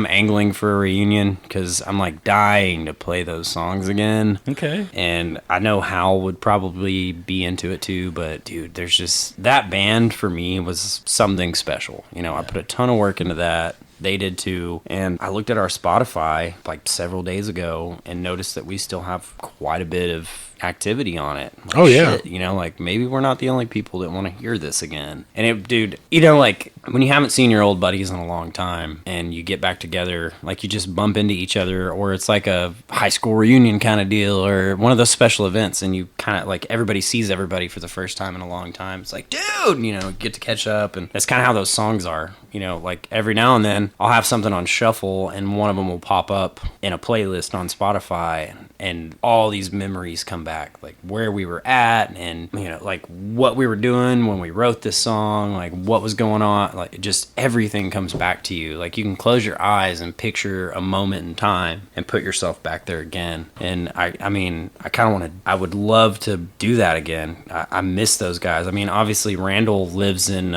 angling for a reunion because I'm like dying to play those songs again. Okay. And I know Hal would probably be into it too, but dude, there's just that band for me was something special. I put a ton of work into that. They did too. And I looked at our Spotify like several days ago and noticed that we still have quite a bit of activity on it. Like, Oh, yeah. shit, like maybe we're not the only people that want to hear this again. And it, dude, like when you haven't seen your old buddies in a long time and you get back together, like you just bump into each other, or it's like a high school reunion kind of deal, or one of those special events, and you kind of like everybody sees everybody for the first time in a long time. It's like, dude, get to catch up. And that's kind of how those songs are. Like every now and then I'll have something on shuffle and one of them will pop up in a playlist on Spotify, and all these memories come back, like where we were at, and like what we were doing when we wrote this song, like what was going on, like just everything comes back to you. Like you can close your eyes and picture a moment in time and put yourself back there again. And I mean, I would love to do that again. I miss those guys. I mean, obviously Randall lives in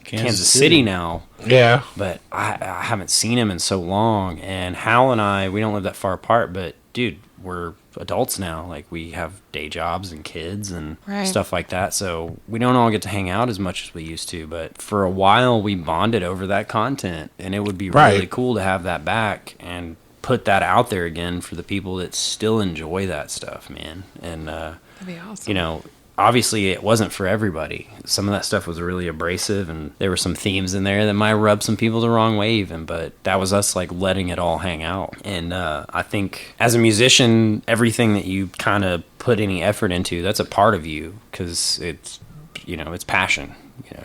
Kansas City now, Yeah. but I haven't seen him in so long. And Hal and I, we don't live that far apart, but dude, we're adults now. Like we have day jobs and kids and Right. stuff like that. So we don't all get to hang out as much as we used to, but for a while we bonded over that content, and it would be really Right. cool to have that back and put that out there again for the people that still enjoy that stuff, man. And, That'd be awesome. obviously it wasn't for everybody. Some of that stuff was really abrasive, and there were some themes in there that might rub some people the wrong way even, but that was us like letting it all hang out. And I think as a musician, everything that you kind of put any effort into, that's a part of you, because it's it's passion.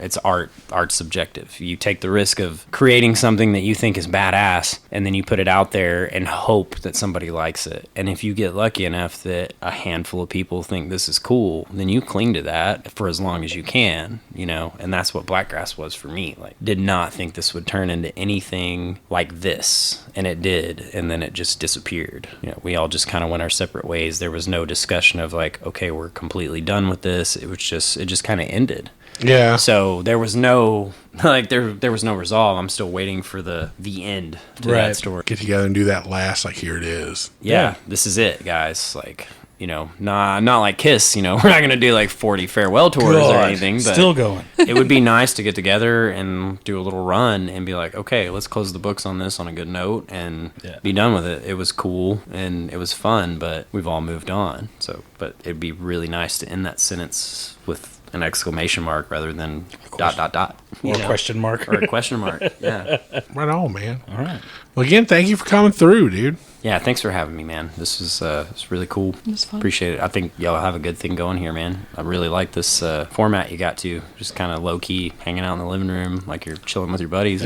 It's art. Art's subjective. You take the risk of creating something that you think is badass, and then you put it out there and hope that somebody likes it. And if you get lucky enough that a handful of people think this is cool, then you cling to that for as long as you can, and that's what Blackgrass was for me. Like, did not think this would turn into anything like this, and it did, and then it just disappeared. We all just kind of went our separate ways. There was no discussion of like, okay, we're completely done with this. It just kind of ended. Yeah. So there was no there was no resolve. I'm still waiting for the end to that story. Get together and do that last, like, here it is. Yeah, this is it, guys. Like, not like Kiss, we're not going to do like 40 farewell tours or anything, but still going. It would be nice to get together and do a little run and be like, okay, let's close the books on this on a good note and be done with it. It was cool and it was fun, but we've all moved on. So, but it'd be really nice to end that sentence with an exclamation ... rather than ... Or a question mark. Or a question mark. Yeah. Right on, man. All right. Well, again, thank you for coming through, dude. Yeah, thanks for having me, man. This is it's really cool. It was fun. Appreciate it. I think y'all have a good thing going here, man. I really like this format you got to. Just kind of low-key hanging out in the living room like you're chilling with your buddies,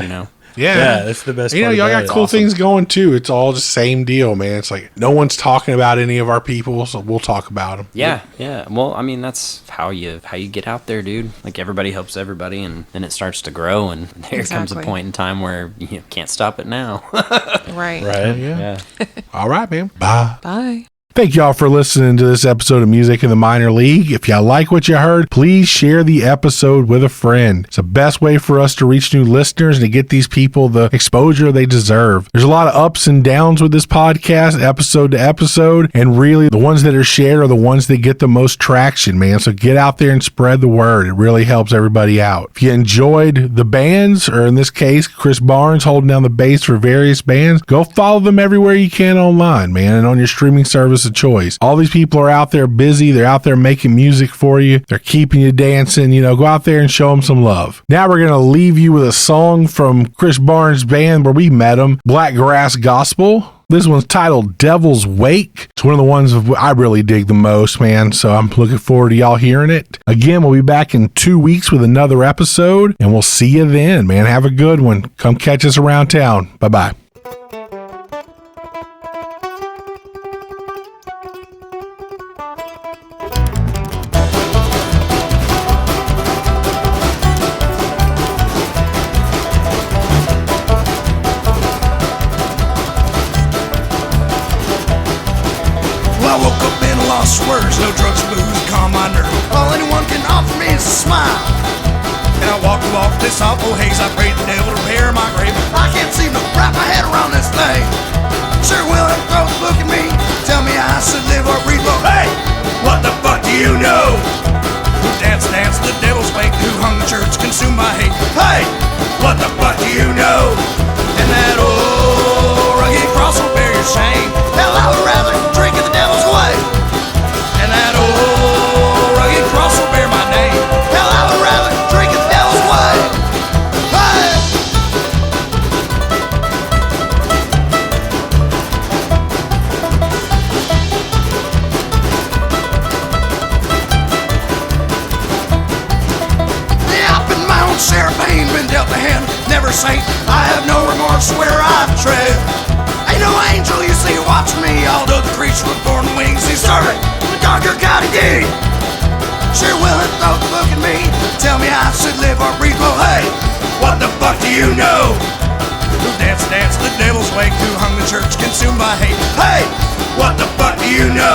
Yeah, that's the best. Y'all part got about it. cool Awesome. things going too. It's all just same deal, man. It's like no one's talking about any of our people, so we'll talk about them. Yeah. Well, I mean, that's how you get out there, dude. Like, everybody helps everybody, and then it starts to grow, and there comes a Exactly. point in time where you can't stop it now. Right. Right. Yeah. All right, man. Bye. Bye. Thank y'all for listening to this episode of Music in the Minor League. If y'all like what you heard, please share the episode with a friend. It's the best way for us to reach new listeners and to get these people the exposure they deserve. There's a lot of ups and downs with this podcast, episode to episode, and really the ones that are shared are the ones that get the most traction, man. So get out there and spread the word. It really helps everybody out. If you enjoyed the bands, or in this case, Chris Barnes holding down the bass for various bands, go follow them everywhere you can online, man, and on your streaming service of choice. All these people are out there busy. They're out there making music for you. They're keeping you dancing. Go out there and show them some love. Now we're going to leave you with a song from Chris Barnes' band where we met him, Blackgrass Gospel. This one's titled Devil's Wake. It's one of the ones I really dig the most, man. So I'm looking forward to y'all hearing it. Again, we'll be back in 2 weeks with another episode, and we'll see you then, man. Have a good one. Come catch us around town. Bye-bye. Well, I woke up in a lost words, no drugs, booze, calm my nerve. All anyone can offer me is a smile. And I walk this awful haze. I pray the devil to repair my grave. I can't seem to wrap my head around this thing. Sure will it throw the book at me, tell me I should live or breathe. Well, hey, what the fuck do you know? Who danced the devil's wake? Who hung the church, consumed by hate? Hey, what the fuck do you know? And that old rugged cross will bear your shame. Hell, I would rather drink in the devil's way. And that old rugged cross will bear my name. Hell, I would rather drink in the devil's way. Hey! Yeah, I've been my own share of pain, been dealt the hand, never saint. I have no remorse where I've tread. Ain't no angel you see watching me, although the creature with born wings, he started to conquer God indeed. Sure will it throw the book at me, tell me I should live or breathe. Well, hey, what the fuck do you know? Who danced the devil's wake, who hung the church, consumed by hate? Hey, what the fuck do you know?